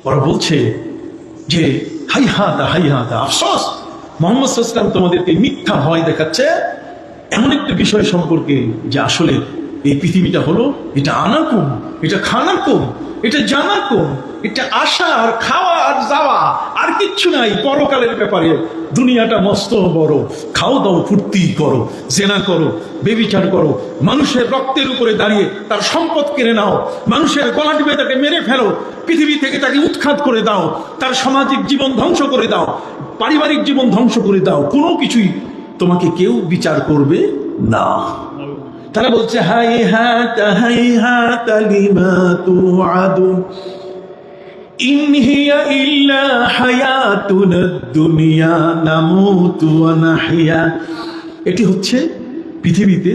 ওরা বলছে যে হাই হাতা আফসোস, মোহাম্মদ সাল্লাল্লাহু আলাইহি ওয়াসাল্লাম তোমাদেরকে মিথ্যা ভয় দেখাচ্ছে এমন একটা বিষয় সম্পর্কে যে আসলে এই পৃথিবীটা হলো, এটা আনার কম, এটা খানার কম, এটা জানার কম, এটা আসা আর খাওয়া আর যাওয়া আর কিচ্ছু নাই পরকালের ব্যাপারে। দুনিয়াটা মস্ত বড়, খাও দাও ফুর্তি করো, জেনা করো, বেবিচার করো, মানুষের রক্তের উপরে দাঁড়িয়ে তার সম্পদ কেড়ে নাও, মানুষের গলা টিপে তাকে মেরে ফেলো, পৃথিবী থেকে তাকে উৎখাত করে দাও, তার সামাজিক জীবন ধ্বংস করে দাও, পারিবারিক জীবন ধ্বংস করে দাও, কোনো কিছুই তোমাকে কেউ বিচার করবে না। তারা বলছে হাইহাতা লিমা তুআদুন ইন হিয়া ইল্লা হায়াতুনাদ দুনিয়া নামুতু ওয়া নাহইয়া। এটি হচ্ছে পৃথিবীতে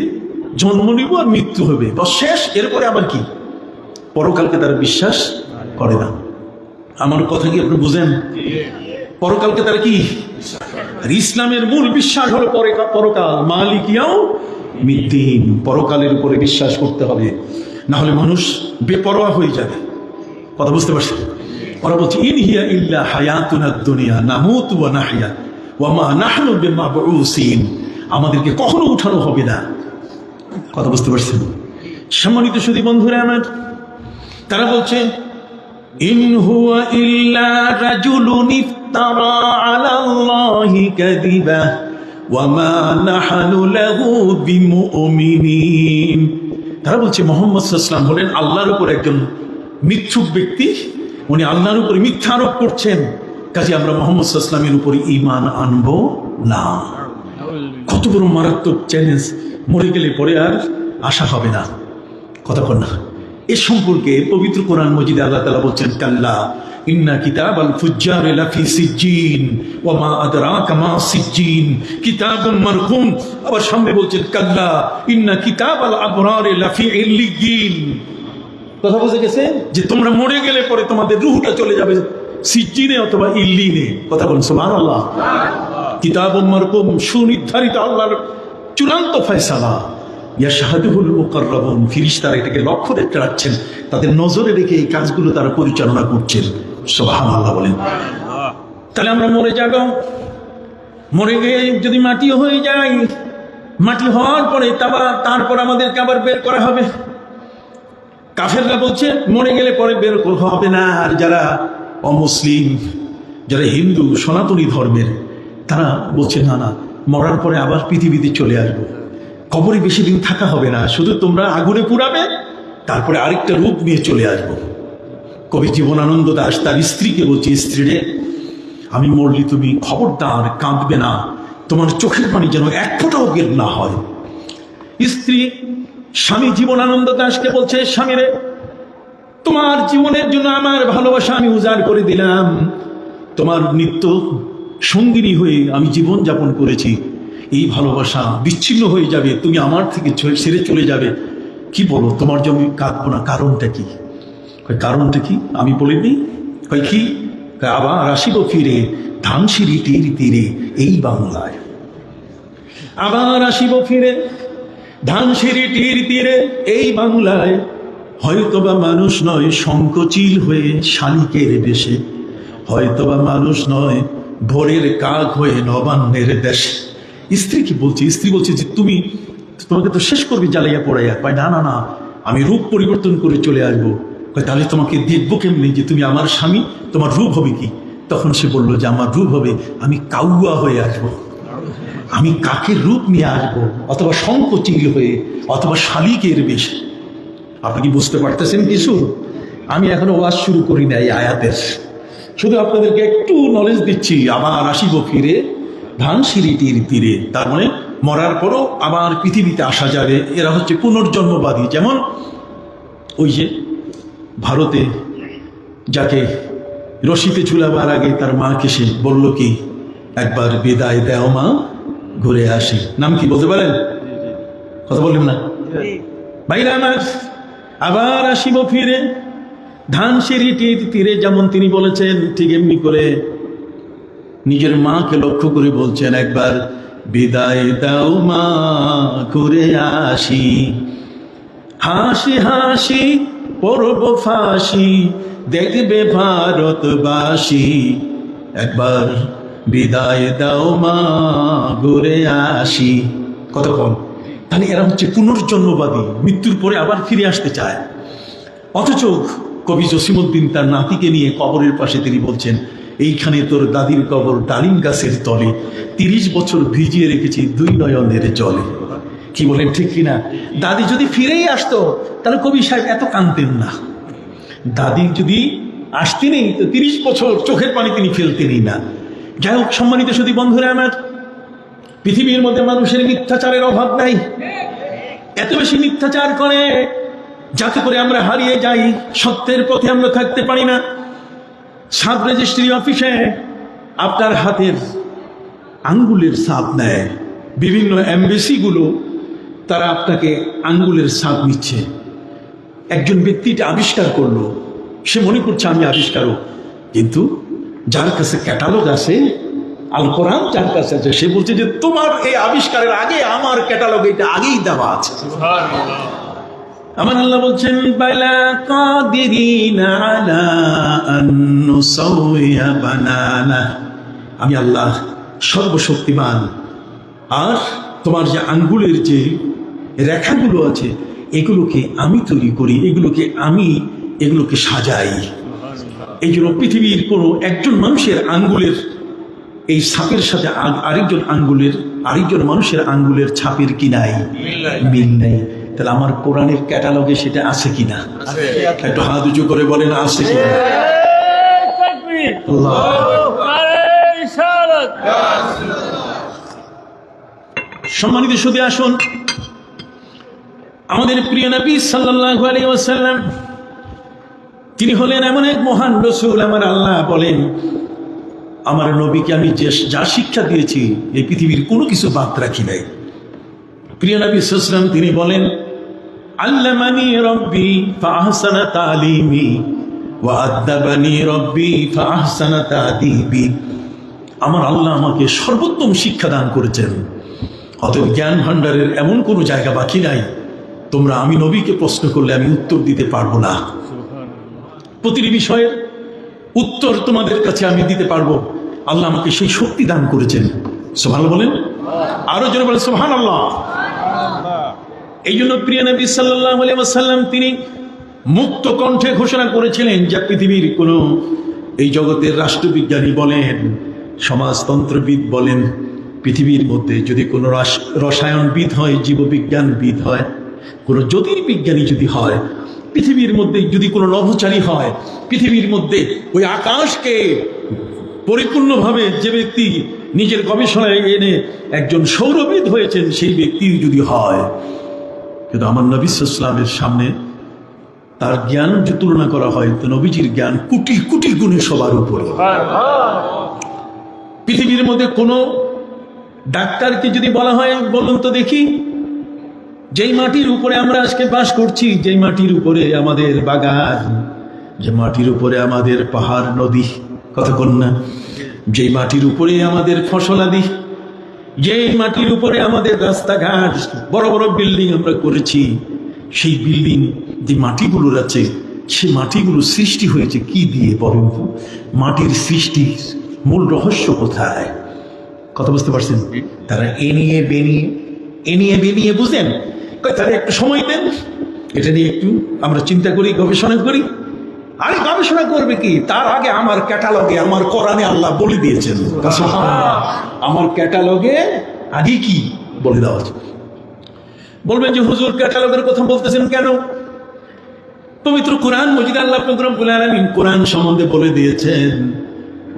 জন্ম নিব আর মৃত্যু হবে, বস শেষ, এরপরে আবার কি? পরকালকে তারা বিশ্বাস করে না। আমার কথা কি আপনি বুঝেন? পরকালকে তারা কি? আর ইসলামের মূল বিশ্বাস হলো পরকাল, মালিকিয়াও মিদ্দিন, পরকালের উপরে বিশ্বাস করতে হবে, না হলে মানুষ বেপরোয়া হয়ে যাবে। কথা বুঝতে পারছেন? ওরা বলছে ইন হিয়া ইল্লা হায়াতুনাদ দুনিয়া নামুতু ওয়া নাহইয়া ওয়া মা নাহনু বিমাবউসিন, আমাদেরকে কখনো উঠানো হবে না। কথা বুঝতে পারছেন? সম্মানিত সুধী বন্ধুরা আমার, তারা বলছে ইন হুয়া ইল্লা রাজুলুন ইফতারা আলাল্লাহি কাযিবা ওয়া মা নাহনু লাহু বিমুমিনিন। তারা বলছে মুহাম্মদ সাল্লাল্লাহু আলাইহি ওয়াসাল্লাম হলেন আল্লাহর উপর একজন মিথ্যুক ব্যক্তি, উনি আল্লাহর উপর মিথ্যা আরোপ করছেন, কাজে আমরা মুহাম্মদ সাল্লাল্লাহু আলাইহি ওয়াসাল্লামের উপর ঈমান আনবো না। কত বড় মারাত্মক চ্যালেঞ্জ! মরে গেলে পরে আর আশা হবে না। কথা বল না। এ সম্পর্কে পবিত্র কোরআন মজিদে আল্লাহ তাআলা বলছেন কাল্লা ইন্না কিতাবাল ফুজ্জারি লাফি সিজ্জিন ওয়া মা আদরাকা মা সিজ্জিন কিতাবুম মারকুম। আবার সামনে বলছেন কাল্লা ইন্না কিতাবাল আবরারি লাফি ইল্লিয়িন। কথা বুঝে গেছে যে তোমরা মরে গেলে পরে তোমাদের রূহটা চলে যাবে সিজ্জিনে অথবা ইল্লিনে। কথা বলুন সুবহানাল্লাহ। কিতাবুম মারকুম, সুনির্ধারিত আল্লাহর চূড়ান্ত ফয়সালা। ইয়াশহাদুহুল মুকাররাবুন, ফেরেশতারা এটাকে লক্ষ্য রেখে রাখছেন, তাদের নজরে রেখে এই কাজগুলো তারা পরিচালনা করছেন। সুবহানাল্লাহ বলেন। তাহলে আমরা মরে যাব, মরে গিয়ে যদি মাটি হয়ে যায়, মাটি হওয়ার পরে তারপর আমাদেরকে আবার বের করা হবে। কাফেররা বলছে মরে গেলে পরে বের হবে না। আর যারা অমুসলিম, যারা হিন্দু সনাতনী ধর্মের, তারা বলছে না না, মরার পরে আবার পৃথিবীতে চলে আসবো, কবরে বেশি দিন থাকা হবে না, শুধু তোমরা আগুনে পুড়াবে, তারপরে আরেকটা রূপ নিয়ে চলে আসবো। কবি জীবনানন্দ দাশ তার স্ত্রীকে বলছে, স্ত্রী রে, আমি মরলি তুমি খবরদার কাঁদবে না, তোমার চোখের পানি যেন এক ফোঁটাও বের না হয়। স্ত্রী স্বামী জীবনানন্দ দাশকে বলছে, স্বামী রে, তোমার জীবনের জন্য আমার ভালোবাসা আমি উজাড় করে দিলাম, তোমার নিত্য সঙ্গিনী হয়ে আমি জীবন যাপন করেছি, এই ভালোবাসা বিচ্ছিন্ন হয়ে যাবে, তুমি আমার থেকে ছেড়ে চলে যাবে, কি বলো, তোমার জন্য কাঁদবো না, কারণটা কি? কারণটা কি আমি বলিনি। কি? আবার আসিব ফিরে ধানসিঁড়িটির তীরে এই বাংলায়, আবার আসিব ফিরে ধানসিঁড়িটির তীরে এই বাংলায়, হয়তোবা মানুষ নয় শঙ্খচিল হয়ে শালিকের বেশে, হয়তোবা মানুষ নয় ভোরের কাক হয়ে নবান্নের দেশে। স্ত্রী কি বলছে? স্ত্রী বলছে যে তোমাকে তো শেষ করবি জ্বালাইয়া পড়াইয়া। কয় না না না, আমি রূপ পরিবর্তন করে চলে আসবো। কয় তাহলে তোমাকে দেখবো কেমনি যে তুমি আমার স্বামী, তোমার রূপ হবে কি? তখন সে বলল যে আমার রূপ হবে, আমি কাউয়া হয়ে আসবো, আমি কাকের রূপ নিয়ে আসবো, অথবা শঙ্খচিল হয়ে, অথবা শালিকের বেশে। আপনি কি বুঝতে পারতেছেন কিছু? আমি এখনো ওয়াজ শুরু করি না এই আয়াতের, শুধু আপনাদেরকে একটু নলেজ দিচ্ছি। আবার আসিব ফিরে ধানসিঁড়িটির তীরে, তার মানে মরার পরও আবার পৃথিবীতে আসা যাবে। এরা হচ্ছে পুনর্জন্মবাদী। যেমন ওই যে ভারতে যাকে রশিতে ঝুলাবার আগে তার মাকে সে বলল কি, একবার বিদায় দেও মা, ঘুরে আসি। নাম কি বলতে পারেন? কথা বললেন না ভাইরা আমার। আবার আসিব ফিরে ধানসিঁড়িটির তীরে, যেমন তিনি বলেছেন ঠিক এমনি করে নিজের মাকে লক্ষ্য করে বলছেন, একবার বিদায় দাও মা, ঘুরে আসি, হাসি হাসি পরব ফাঁসি, দেখবে ভারতবাসী, একবার বিদায় দাও মা, ঘুরে আসি। কতক্ষণ? তাহলে এরা হচ্ছে পুনর্জন্মবাদী, মৃত্যুর পরে আবার ফিরে আসতে চায়। অথচ কবি জসিমউদ্দিন তার নাতিকে নিয়ে কবরের পাশে তিনি বলছেন, এইখানে তোর দাদির কবর ডালিম গাছের তলে, 30 বছর ভিজিয়ে রেখেছি 2 নয়নের জলে। কি বলেন, ঠিক কিনা? দাদি যদি ফিরেই আসতো তাহলে কবি সাহেব এত কাঁদতেন না। দাদি যদি আসতেনই তো 30 বছর চোখের পানি তিনি ফেলতেনই না। যাই হোক, সম্মানিত সুধী বন্ধুরা আমার, পৃথিবীর মধ্যে মানুষের মিথ্যাচারের অভাব নাই। এত বেশি মিথ্যাচার করে যাতে করে আমরা হারিয়ে যাই, সত্যের পথে আমরা থাকতে পারি না। সাব রেজিস্ট্রি অফিসে আপনার হাতের আঙ্গুলের ছাপ নেয়, বিভিন্ন এমবেসিগুলো তারা আপনাকে আঙ্গুলের ছাপ নিচ্ছে। একজন ব্যক্তি এটা আবিষ্কার করলো, সে মনে করছে আমি আবিষ্কারক, কিন্তু যার কাছে ক্যাটালগ আছে, আল কোরআন যার কাছে আছে, সে বলছে যে তোমার এই আবিষ্কারের আগে আমার ক্যাটালগ এটা আগেই দেওয়া আছে। আমার আল্লাহ বলছেন, বালা কাদিরিনা আলা আন নুসাউইয়া বানানা, আমি আল্লাহ সর্বশক্তিমান। আর তোমার যে আঙ্গুলের যে রেখাগুলো আছে এগুলোকে আমি তৈরি করি, এগুলোকে সাজাই। এই জন্য পৃথিবীর কোনো একজন মানুষের আঙ্গুলের এই ছাপের সাথে আরেকজন মানুষের আঙ্গুলের ছাপের কি নাই? মিল নেই। তাহলে আমার কোরআনের ক্যাটালগে সেটা আছে কিনা? একটু হাত উঁচু করে বলেন, আছে কিনা? সম্মানিত সুধী, আসুন আমাদের প্রিয় নবী সাল্লাল্লাহু আলাইহি ওয়াসাল্লাম, তিনি হলেন এমন এক মহান রাসূল। আমার আল্লাহ বলেন, আমার নবীকে আমি যা শিক্ষা দিয়েছি এই পৃথিবীর কোনো কিছু বাদ রাখি নাই। প্রিয় নবী সাল্লাল্লাহু আলাইহি ওয়াসাল্লাম তিনি বলেন, আল্লামানি রব্বি ফাআহসানা তালিমি ওয়া আদাবানি রব্বি ফাআহসানা তাদিবি। আমার আল্লাহ আমাকে সর্বোত্তম শিক্ষা দান করেছেন। অতএব জ্ঞান ভান্ডারের এমন কোনো জায়গা বাকি নাই তোমরা আমি নবীকে প্রশ্ন করলে আমি উত্তর দিতে পারবো না। প্রতিটি বিষয়ের উত্তর তোমাদের কাছে আমি দিতে পারবো। আল্লাহ আমাকে সেই শক্তি দান করেছেন। সুবহানাল্লাহ বলেন, আরো জোরে বলেন সুবহানাল্লাহ। এই জন্য প্রিয় নবী সাল্লাল্লাহু আলাইহি ওয়াসাল্লাম তিনি মুক্ত কণ্ঠে ঘোষণা করেছিলেন যে পৃথিবীর কোন এই জগতের রাষ্ট্রবিজ্ঞানী বলেন, সমাজতন্ত্রবিদ বলেন, পৃথিবীর মধ্যে যদি কোনো রসায়নবিদ হয়, জীববিজ্ঞানবিদ হয়, কোনো জ্যোতির্বিজ্ঞানী যদি হয়, পৃথিবীর মধ্যে যদি কোনো নভোচারী হয়, পৃথিবীর মধ্যে ওই আকাশকে পরিপূর্ণভাবে যে ব্যক্তি নিজের গবেষণায় এনে একজন সৌরবিদ হয়েছেন, সেই ব্যক্তি যদি হয়, কিন্তু আমার নবী সাল্লাল্লাহু আলাইহি ওয়াসাল্লামের সামনে তার জ্ঞান যে তুলনা করা হয় তো নবীজির জ্ঞান কোটি কোটি গুণে সবার উপরে। পৃথিবীর মধ্যে কোনো ডাক্তারকে যদি বলা হয়, বলুন তো দেখি, যেই মাটির উপরে আমরা আজকে বাস করছি, যেই মাটির উপরে আমাদের বাগান, যে মাটির উপরে আমাদের পাহাড় নদী, কথা কোন না, যেই মাটির উপরে আমাদের ফসলাদি, যেই মাটির উপরে আমাদের রাস্তাঘাট, বড় বড় বিল্ডিং আমরা করেছি, সেই বিল্ডিং যে মাটিগুলোর আছে, সেই মাটিগুলো সৃষ্টি হয়েছে কি দিয়ে বলেন তো? মাটির সৃষ্টির মূল রহস্য কোথায়? কথা বুঝতে পারছেন? তারা এনিয়ে বেনিয়ে বুঝেন, তারা একটু সময় দেন, এটা নিয়ে একটু আমরা চিন্তা করি, গবেষণা করি। আরে গবেষণা করবে কি? তার আগে আমার ক্যাটালগে, আমার কোরআনে আল্লাহ বলে দিয়েছেন, আমার ক্যাটালগে আগে কি বলে দেওয়া আছে। বলবেন যে হুজুর ক্যাটালগের কথা বলতেছেন কেন? পবিত্র কোরআন মজিদ আল্লাহ পাক রব্বুল আলামিন কোরআন সম্বন্ধে বলে দিয়েছেন,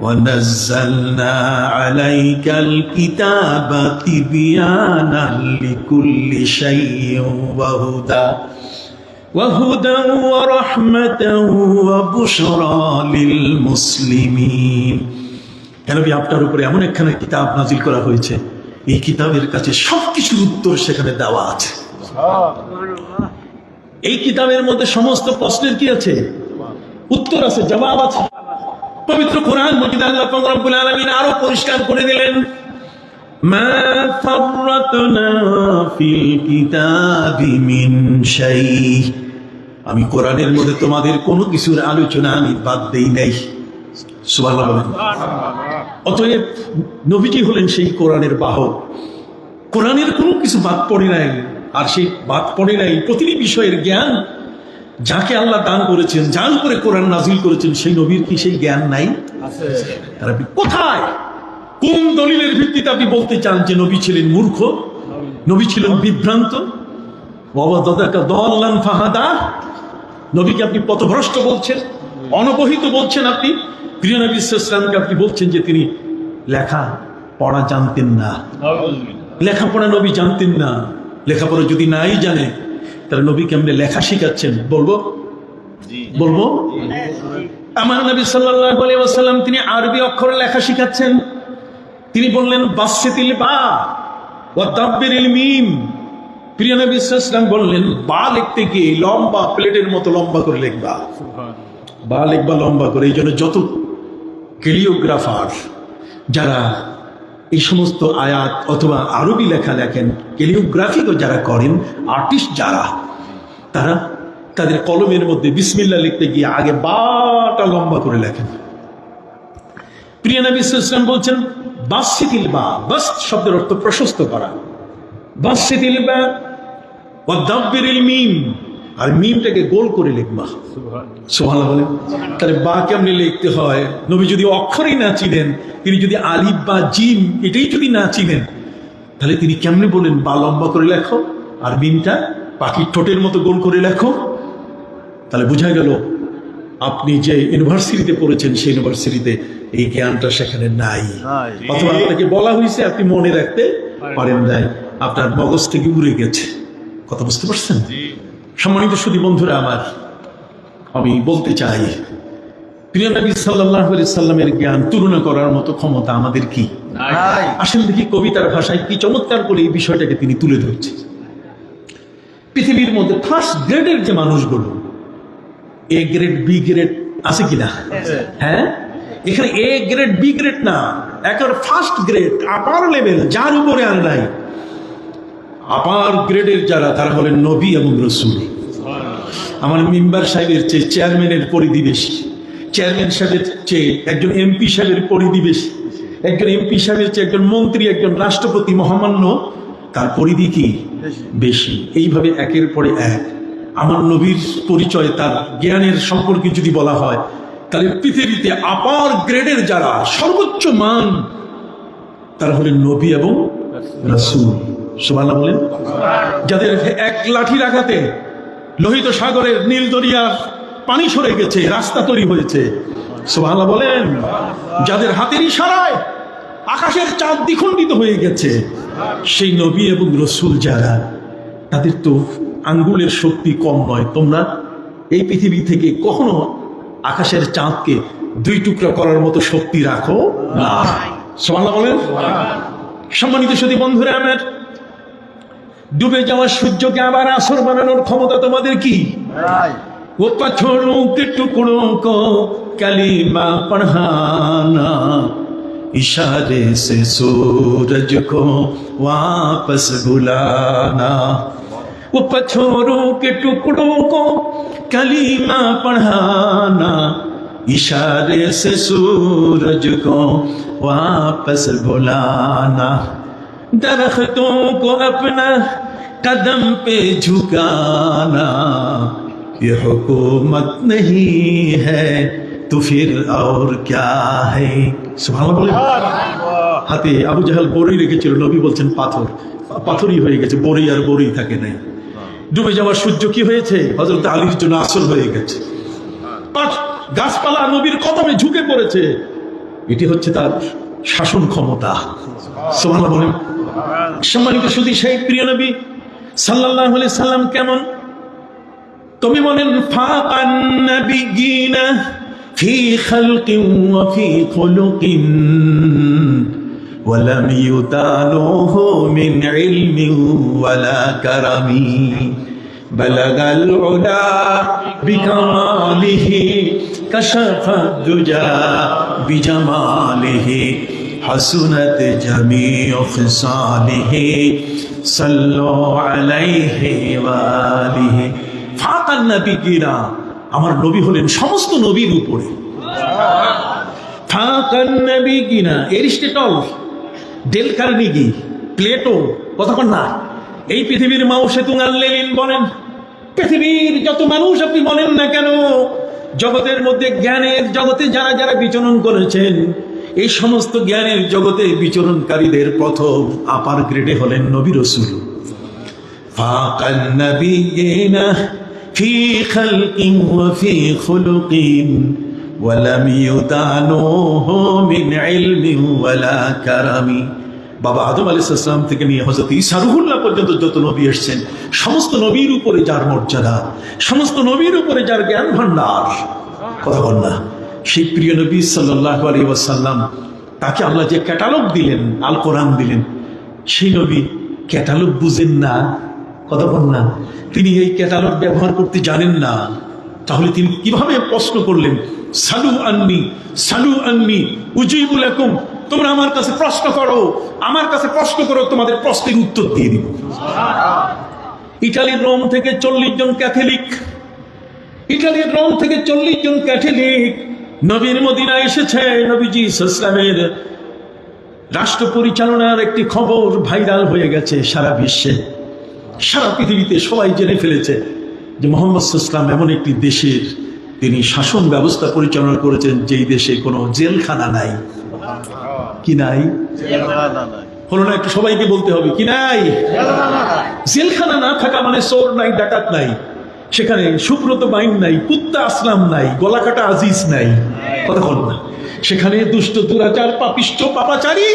وَنَزَّلْنَا عَلَيْكَ الْكِتَابَ تِبْيَانًا لِكُلِّ شَيْءٍ وَهُدًى وَرَحْمَةً وَبُشْرَى لِلْمُسْلِمِينَ। কেন কি আপনার উপরে এমন একখানা কিতাব নাজিল করা হয়েছে, এই কিতাবের কাছে সবকিছুর উত্তর সেখানে দেওয়া আছে। এই কিতাবের মধ্যে সমস্ত প্রশ্নের কি আছে? উত্তর আছে, জবাব আছে। পবিত্র কোরআন মজিদ আল্লাহ পাক রব্বুল আলামিন আরো পরিষ্কার করে দিলেন, মা ফাররাতনা ফিল কিতাবি মিন শাই। আমি কোরআনের মধ্যে তোমাদের কোনো কিছুর আলোচনা আমি বাদ দেই নাই। সুবহানাল্লাহ বলেন। অতএব নবীজি হলেন সেই কোরআনের বাহক, কোরআনের কোনো কিছু বাদ পড়ে নাই। আর সেই বাদ পড়ে নাই প্রতিটি বিষয়ের জ্ঞান যাকে আল্লাহ দান করেছেন, যার উপরে কোরআন নাজিল করেছেন, সেই নবীর কি সেই জ্ঞান নাই? আর আপনি কোথায়, কোন দলিলের ভিত্তিতে আপনি বলতে চান যে নবী ছিলেন মূর্খ, নবী ছিলেন বিভ্রান্ত? ফাহাদা, নবীকে আপনি পথভ্রষ্ট বলছেন, অনবহিত বলছেন। আপনি প্রিয় নবী সাল্লাল্লাহু আলাইহি ওয়াসাল্লামকে আপনি বলছেন যে তিনি লেখা পড়া জানতেন না। লেখাপড়া নবী জানতেন না। লেখাপড়া যদি নাই জানে তাহলে নবী কেমনে লেখা শিখাচ্ছেন? বলবো আমার নবী সাল্লাল্লাহু আলাইহি ওয়াসাল্লাম তিনি আরবি অক্ষরে লেখা শিখাচ্ছেন। তিনি বললেন বাসসিতিল বা ওয়া দাব্বিরিল মিম। প্রিয় নবী সাল্লাল্লাহু আলাইহি ওয়াসাল্লাম বললেন বা লিখতে গিয়ে লম্বা প্লেটের মতো লম্বা করে লিখবা, বা লিখবা লম্বা করে। এই জন্য যত ক্যালিওগ্রাফার যারা এই সমস্ত আয়াত অথবা আরবি লেখা লেখেন, ক্যালিওগ্রাফিও যারা করেন, আর্টিস্ট যারা, তারা তাদের কলমের মধ্যে বিসমিল্লাহ লিখতে গিয়ে আগে বাটা লম্বা করে লেখেন। প্রিয় নবী সাল্লাল্লাহু আলাইহি ওয়াসাল্লাম বলছেন বাসসিতিল বা, বাস শব্দের অর্থ প্রশস্ত করা, বাসসিতিল বা ওয়া দাব্বিরিল মিম, আর মিমটাকে গোল করে লিখবা। সুবহানাল্লাহ বলেন। তাহলে বা কেমনে লিখতে হয়? নবী যদি অক্ষরই না চিনেন, তিনি যদি আলিফ বা জিম এটাই যদি না চিনেন, তাহলে তিনি কেমনে বলেন বা লম্বা করে লেখো আর মিমটা পাখির ঠোঁটের মতো গোল করে লেখো? তাহলে বোঝা গেল আপনি যে ইউনিভার্সিটিতে পড়েছেন সেই ইউনিভার্সিটিতে এই জ্ঞানটা সেখানে নাই, অথবা আপনাকে বলা হয়েছে আপনি মনে রাখতে পারেন নাই, আপনার মগজ থেকে উড়ে গেছে। কথা বুঝতে পারছেন? সম্মানিত সুধী বন্ধুরা আমার, আমি বলতে চাই প্রিয় নবী সাল্লাল্লাহু আলাইহি সাল্লামের জ্ঞান তুলনা করার মতো ক্ষমতা আমাদের কি? আসেন দেখি কবিতার ভাষায় কি চমৎকার করে এই বিষয়টাকে তিনি তুলে ধরছেন। পৃথিবীর মধ্যে ফার্স্ট গ্রেডের যে মানুষগুলো, এ গ্রেড বি গ্রেড আছে কিনা? হ্যাঁ, এখানে এ গ্রেড বি গ্রেড না, একেবারে ফার্স্ট গ্রেড, আপার লেভেল, যার উপরে আর নাই। আপার গ্রেডের যারা, তারা হলেন নবী এবং রসুল। আমার মেম্বার সাহেবের চেয়ে চেয়ারম্যানের পরিধি বেশি, চেয়ারম্যান সাহেবের চেয়ে একজন এমপি সাহেবের পরিধি বেশি, একজন এমপি সাহেবের চেয়ে একজন মন্ত্রী, একজন রাষ্ট্রপতি মহামান্য, তার পরিধি কি বেশি। এইভাবে একের পরে এক আমার নবীর পরিচয়, তার জ্ঞানের সম্পর্কে যদি বলা হয়, তাহলে পৃথিবীতে আপার গ্রেডের যারা, সর্বোচ্চ মান, তারা হলেন নবী এবং রাসূল। সুবহানাল্লাহ বলেন। যাদের এক লাঠির আঘাতে লোহিত সাগরের নীল দরিয়ার পানি সরে গেছে, রাস্তা তৈরি হয়েছে। সুবহানাল্লাহ বলেন। যাদের হাতের ইশারায় আকাশের চাঁদ দ্বিখণ্ডিত হয়ে গেছে, সেই নবী এবং রসুল যারা, তাদের তো আঙ্গুলের শক্তি কম নয়। তোমরা এই পৃথিবী থেকে কখনো আকাশের চাঁদকে দুই টুকরা করার মতো শক্তি রাখো না। সুবহানাল্লাহ বলেন। সম্মানিত সুধী বন্ধুরা আমার, ডুবে যাওয়া সূর্যকে আবার আসর বানানোর ক্ষমতা তোমাদের কি? वो पत्थरों के टुकड़ों को कलीमा पढ़ाना, इशारे से सूरज को वापस बुलाना। वो पत्थरों के टुकड़ों को कलीमा पढ़ाना, इशारे से सूरज को वापस बुलाना। दरख्तों को अपना कदम पे झुकाना, ये हुकूमत नहीं है तो फिर और क्या है। सुबहानाल्लाह। হাতে আবু জাহেল বড়ি রেখেছিল, নবী বলছেন পাথর, পাথরই হয়ে গেছে, বড়ি আর বড়ি থাকে নাই। ডুবে যাওয়ার সূর্য কি হয়েছে? হযরত আলীর জন্য আসর হয়ে গেছে। গাছপালা নবীর কদমে ঝুঁকে পড়েছে। এটি হচ্ছে তার শাসন ক্ষমতা। সুবহানাল্লাহ বলেন। সম্মানিত সুধী, সেই প্রিয় নবী সাল্লাল্লাহু আলাইহি সাল্লাম কেমন? তুমি বলেন ফাকান নাবিয়িনা ফি খালকিন ওয়া ফি খুলুকিন ওয়া লাম ইউতালুহু মিন ইলমিন ওয়ালা কারামি, বালাগাল উলা বিকামালিহি কাশাফাদ দুজা বিজামালিহি হাসুনাত জামিউ খিসালিহি সাল্লু আলাইহি ওয়া আলিহি। ফাকান নাবিয়িনা, আমার নবী হলেন সমস্ত নবীর উপরে। ফাকান নাবিয়িনা, এরিস্টটল, ডেল কার্নেগি, প্লেটো, কতক্ষণ না এই পৃথিবীর মাও সেতুং আল-লেনিন বলেন, পৃথিবীর যত মানুষ আপনি বলেন না কেন, জগতের মধ্যে জ্ঞানের জগতে যারা যারা বিচরণ করেছেন, এই সমস্ত জ্ঞানের জগতে বিচরণকারীদের প্রথম আপার গ্রেডে হলেন নবী রাসূল। ফাকান নাবিয়িনা ফি খালকিন ওয়া ফি খুলুকিন ওয়া লাম ইউদানুহু মিন ইলমিন ওয়ালা কারামি। বাবা আদম আলাইহিস সালাম থেকে নিয়ে হযরত ঈসা রূহুল্লাহ পর্যন্ত যত নবী এসেছেন, সমস্ত নবীর উপরে যার মর্যাদা, সমস্ত নবীর উপরে যার জ্ঞান ভান্ডার, কথা বল না, সেই প্রিয় নবী সাল্লাল্লাহু আলাইহি ওয়াসাল্লাম, তাকে আল্লাহ যে ক্যাটালগ দিলেন, আল কোরআন দিলেন, সেই নবী ক্যাটালগ বুঝেন না, কথা বল না, তিনি এই ক্যাটালগ ব্যবহার করতে জানেন না। তাহলে তিনি কিভাবে প্রশ্ন করলেন, সালু আন্নি, সালু আন্নি উজিবু লাকুম, তোমরা আমার কাছে প্রশ্ন করো, আমার কাছে প্রশ্ন করো, তোমাদের প্রশ্নের উত্তর দিয়ে দিব। ইটালির রোম থেকে 40 জন ক্যাথলিক, ইটালির রোম থেকে 40 জন ক্যাথলিক নবীর মদিনায় এসেছে। নবীজি ইসলামের রাষ্ট্র পরিচালনার একটি খবর ভাইরাল হয়ে গেছে সারা বিশ্বে, সারা পৃথিবীতে সবাই জেনে ফেলেছে যে মোহাম্মদ ইসলাম এমন একটি দেশের তিনি শাসন ব্যবস্থা পরিচালনা করেছেন যেই দেশে কোনো জেলখানা নাই। কি নাই? হলো না? একটু সবাইকে বলতে হবে, কি নাই? জেলখানা না থাকা মানে চোর নাই, ডাকাত নাই, সেখানে সুব্রত বাইন নাই, কুত্তা আসলাম নাই, গলাকাটা আজিজ নাই, কথা বল না, সেখানে দুষ্ট দুরাচার পাপিষ্ট পাপাচারী,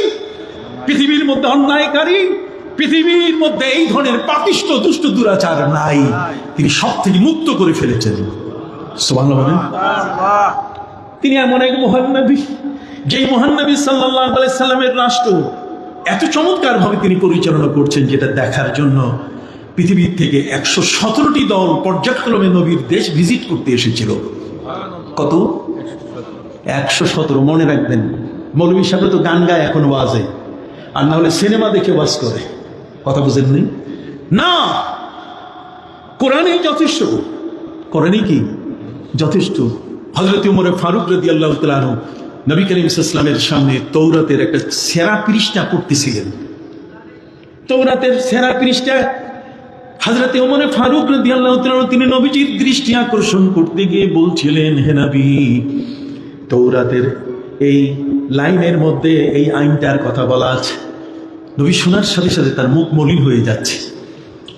পৃথিবীর মধ্যে অন্যায়কারী, পৃথিবীর মধ্যে এই ধরনের পাপিষ্ট দুষ্ট দুরাচার নাই। তিনি সব থেকে মুক্ত করে ফেলেছেন। সুবহানাল্লাহ বলেন। তিনি এমন এক মহান নবী, যেই মহান নবী সাল্লাল্লাহু আলাইহি সাল্লামের রাষ্ট্র এত চমৎকার ভাবে তিনি পরিচালনা করছেন, যেটা দেখার জন্য পৃথিবীর থেকে 117টি দল পর্যায়ক্রমে নবীর দেশ ভিজিট করতে এসেছিল। কত? 117। মনে রাখবেন, মৌলভী সাহেব তো গান গায় এখন ওয়াজে, আর না হলে সিনেমা দেখে ওয়াজ করে, কথা বুঝেননি না? কোরআনই যথেষ্ট, কোরআনই কি যথেষ্ট। হযরত ওমর ফারুক রাদিয়াল্লাহু তাআলা আনহু নবী করিম সাল্লাল্লাহু আলাইহি ওয়াসাল্লামের সামনে তৌরাতের একটা সেরা পৃষ্ঠা পড়তেছিলেন। তৌরাতের সেরা পৃষ্ঠা হযরত ওমর ফারুক রাদিয়াল্লাহু তাআলা আনহু তিনি নবীজির দৃষ্টি আকর্ষণ করতে গিয়ে বলছিলেন, হে নবী, তৌরাতের এই লাইনের মধ্যে এই আইনটার কথা বলা আছে। নবী শোনার সাথে সাথে তার মুখ মলিন হয়ে যাচ্ছে।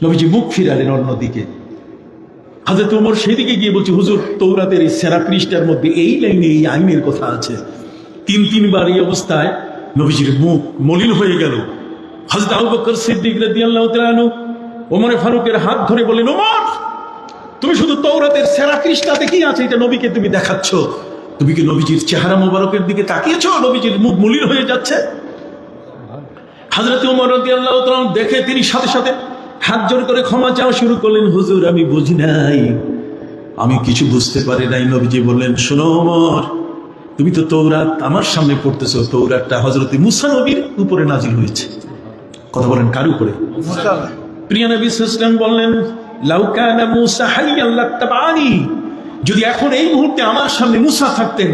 নবীজি মুখ ফিরালেন অন্যদিকে। হযরত ওমর সেদিকে গিয়ে বলছে, হুজুর, তৌরাতের এই সেরা পৃষ্ঠার মধ্যে এই লাইনে এই আইনের কথা আছে। তিনবার এই অবস্থায় নবীজির মুখ মলিন হয়ে গেল। হযরত আবু বকর সিদ্দিক রাদিয়াল্লাহু তাআলা আনহু ওমর ফারুকের হাত ধরে বললেন, ওমর, তুমি শুধু তৌরাতের সেরা পৃষ্ঠাতে কি আছে এটা নবীকে তুমি দেখাচ্ছ? তুমি কি নবীজির চেহারা মোবারকের দিকে তাকিয়েছো? নবীজির মুখ মলিন হয়ে যাচ্ছে। হযরত ওমর রাদিয়াল্লাহু তাআলা দেখে তিনি সাথে সাথে হাত জোর করে ক্ষমা চাওয়া শুরু করলেন। হুজুর, আমি বুঝি নাই, আমি কিছু বুঝতে পারি নাই। নবীজি বললেন, শোনো ওমর, তুমি তো তৌরাত আমার সামনে পড়তেছো, তৌরাতটা হযরত মুসা নবীর উপরে নাজিল হয়েছে। কথা বলেন, কার উপরে? প্রিয় নবী সাল্লাল্লাহু আলাইহি ওয়াসাল্লাম বললেন, লাউ কানা মুসা হাইয়ান লাত্তাবানি, যদি এখন এই মুহূর্তে আমার সামনে মুসা থাকতেন,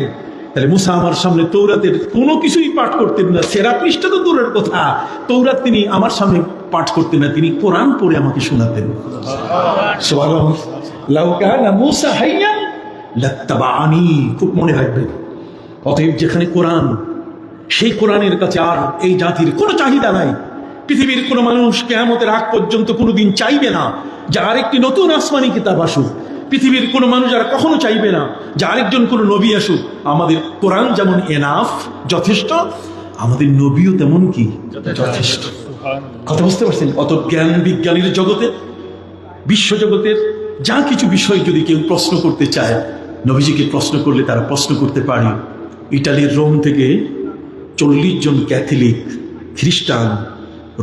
তাহলে মুসা আমার সামনে তৌরাতের কোনো কিছুই পাঠ করতেন না। সেরা পৃষ্ঠা তো দূরের কথা, তৌরাত তিনি আমার সামনে পাঠ করতেন না, তিনি কোরআন পড়ে আমাকে শোনাতেন। সুবহানাল্লাহ। লাউ কানা মুসা হাইয়ান লাত্তাবানি, খুব মনে রাখবেন। অতএব যেখানে কোরআন, সেই কোরআনের কাছে আর এই জাতির কোনো চাহিদা নাই। পৃথিবীর কোনো মানুষ কিয়ামতের আগ পর্যন্ত কোনোদিন চাইবে না যে আরেকটি নতুন আসমানি কিতাব আসুক। পৃথিবীর কোনো মানুষ আর কখনো চাইবে না যে আরেকজন কোনো নবী আসুক। আমাদের কোরআন যেমন এনাফ, যথেষ্ট, আমাদের নবীও তেমন কি যথেষ্ট। কথা বুঝতে পারছেন? অত জ্ঞান বিজ্ঞানের জগতে, বিশ্বজগতের যা কিছু বিষয় যদি কেউ প্রশ্ন করতে চায়, নবীজিকে প্রশ্ন করলে তারা প্রশ্ন করতে পারে। ইটালির রোম থেকে 40 জন ক্যাথলিক, খ্রিস্টান,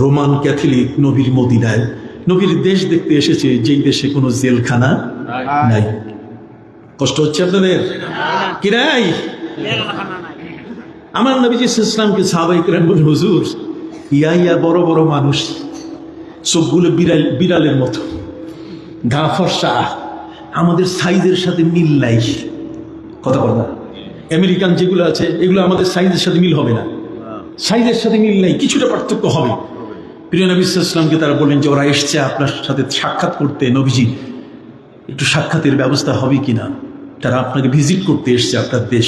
রোমান ক্যাথলিক নবীর মদিনায়, নবীর দেশ দেখতে এসেছে, যেই দেশে কোনো জেলখানা নাই। কষ্ট হচ্ছে আপনাদের কি নাই? আমার নবীজি সাল্লাল্লাহু আলাইহি ওয়াসাল্লামকে সাহাবায়ে কেরাম বলে, হুজুর, ইয়া বড় বড় মানুষ, চোখগুলো বিড়ালের মতো, গা ফর্সা, আমাদের সাইজের সাথে মিল নাই। কথা বল না, আমেরিকান যেগুলো আছে এগুলো আমাদের সাইজের সাথে মিল হবে না, সাইজের সাথে মিল নাই, কিছুটা পার্থক্য হবে। প্রিয় নবী সাল্লাল্লাহু আলাইহি ওয়াসাল্লামকে তারা বললেন যে ওরা এসছে আপনার সাথে সাক্ষাৎ করতে, নবীজি একটু সাক্ষাতের ব্যবস্থা হবে কিনা, তারা আপনাকে ভিজিট করতে এসছে আপনার দেশ।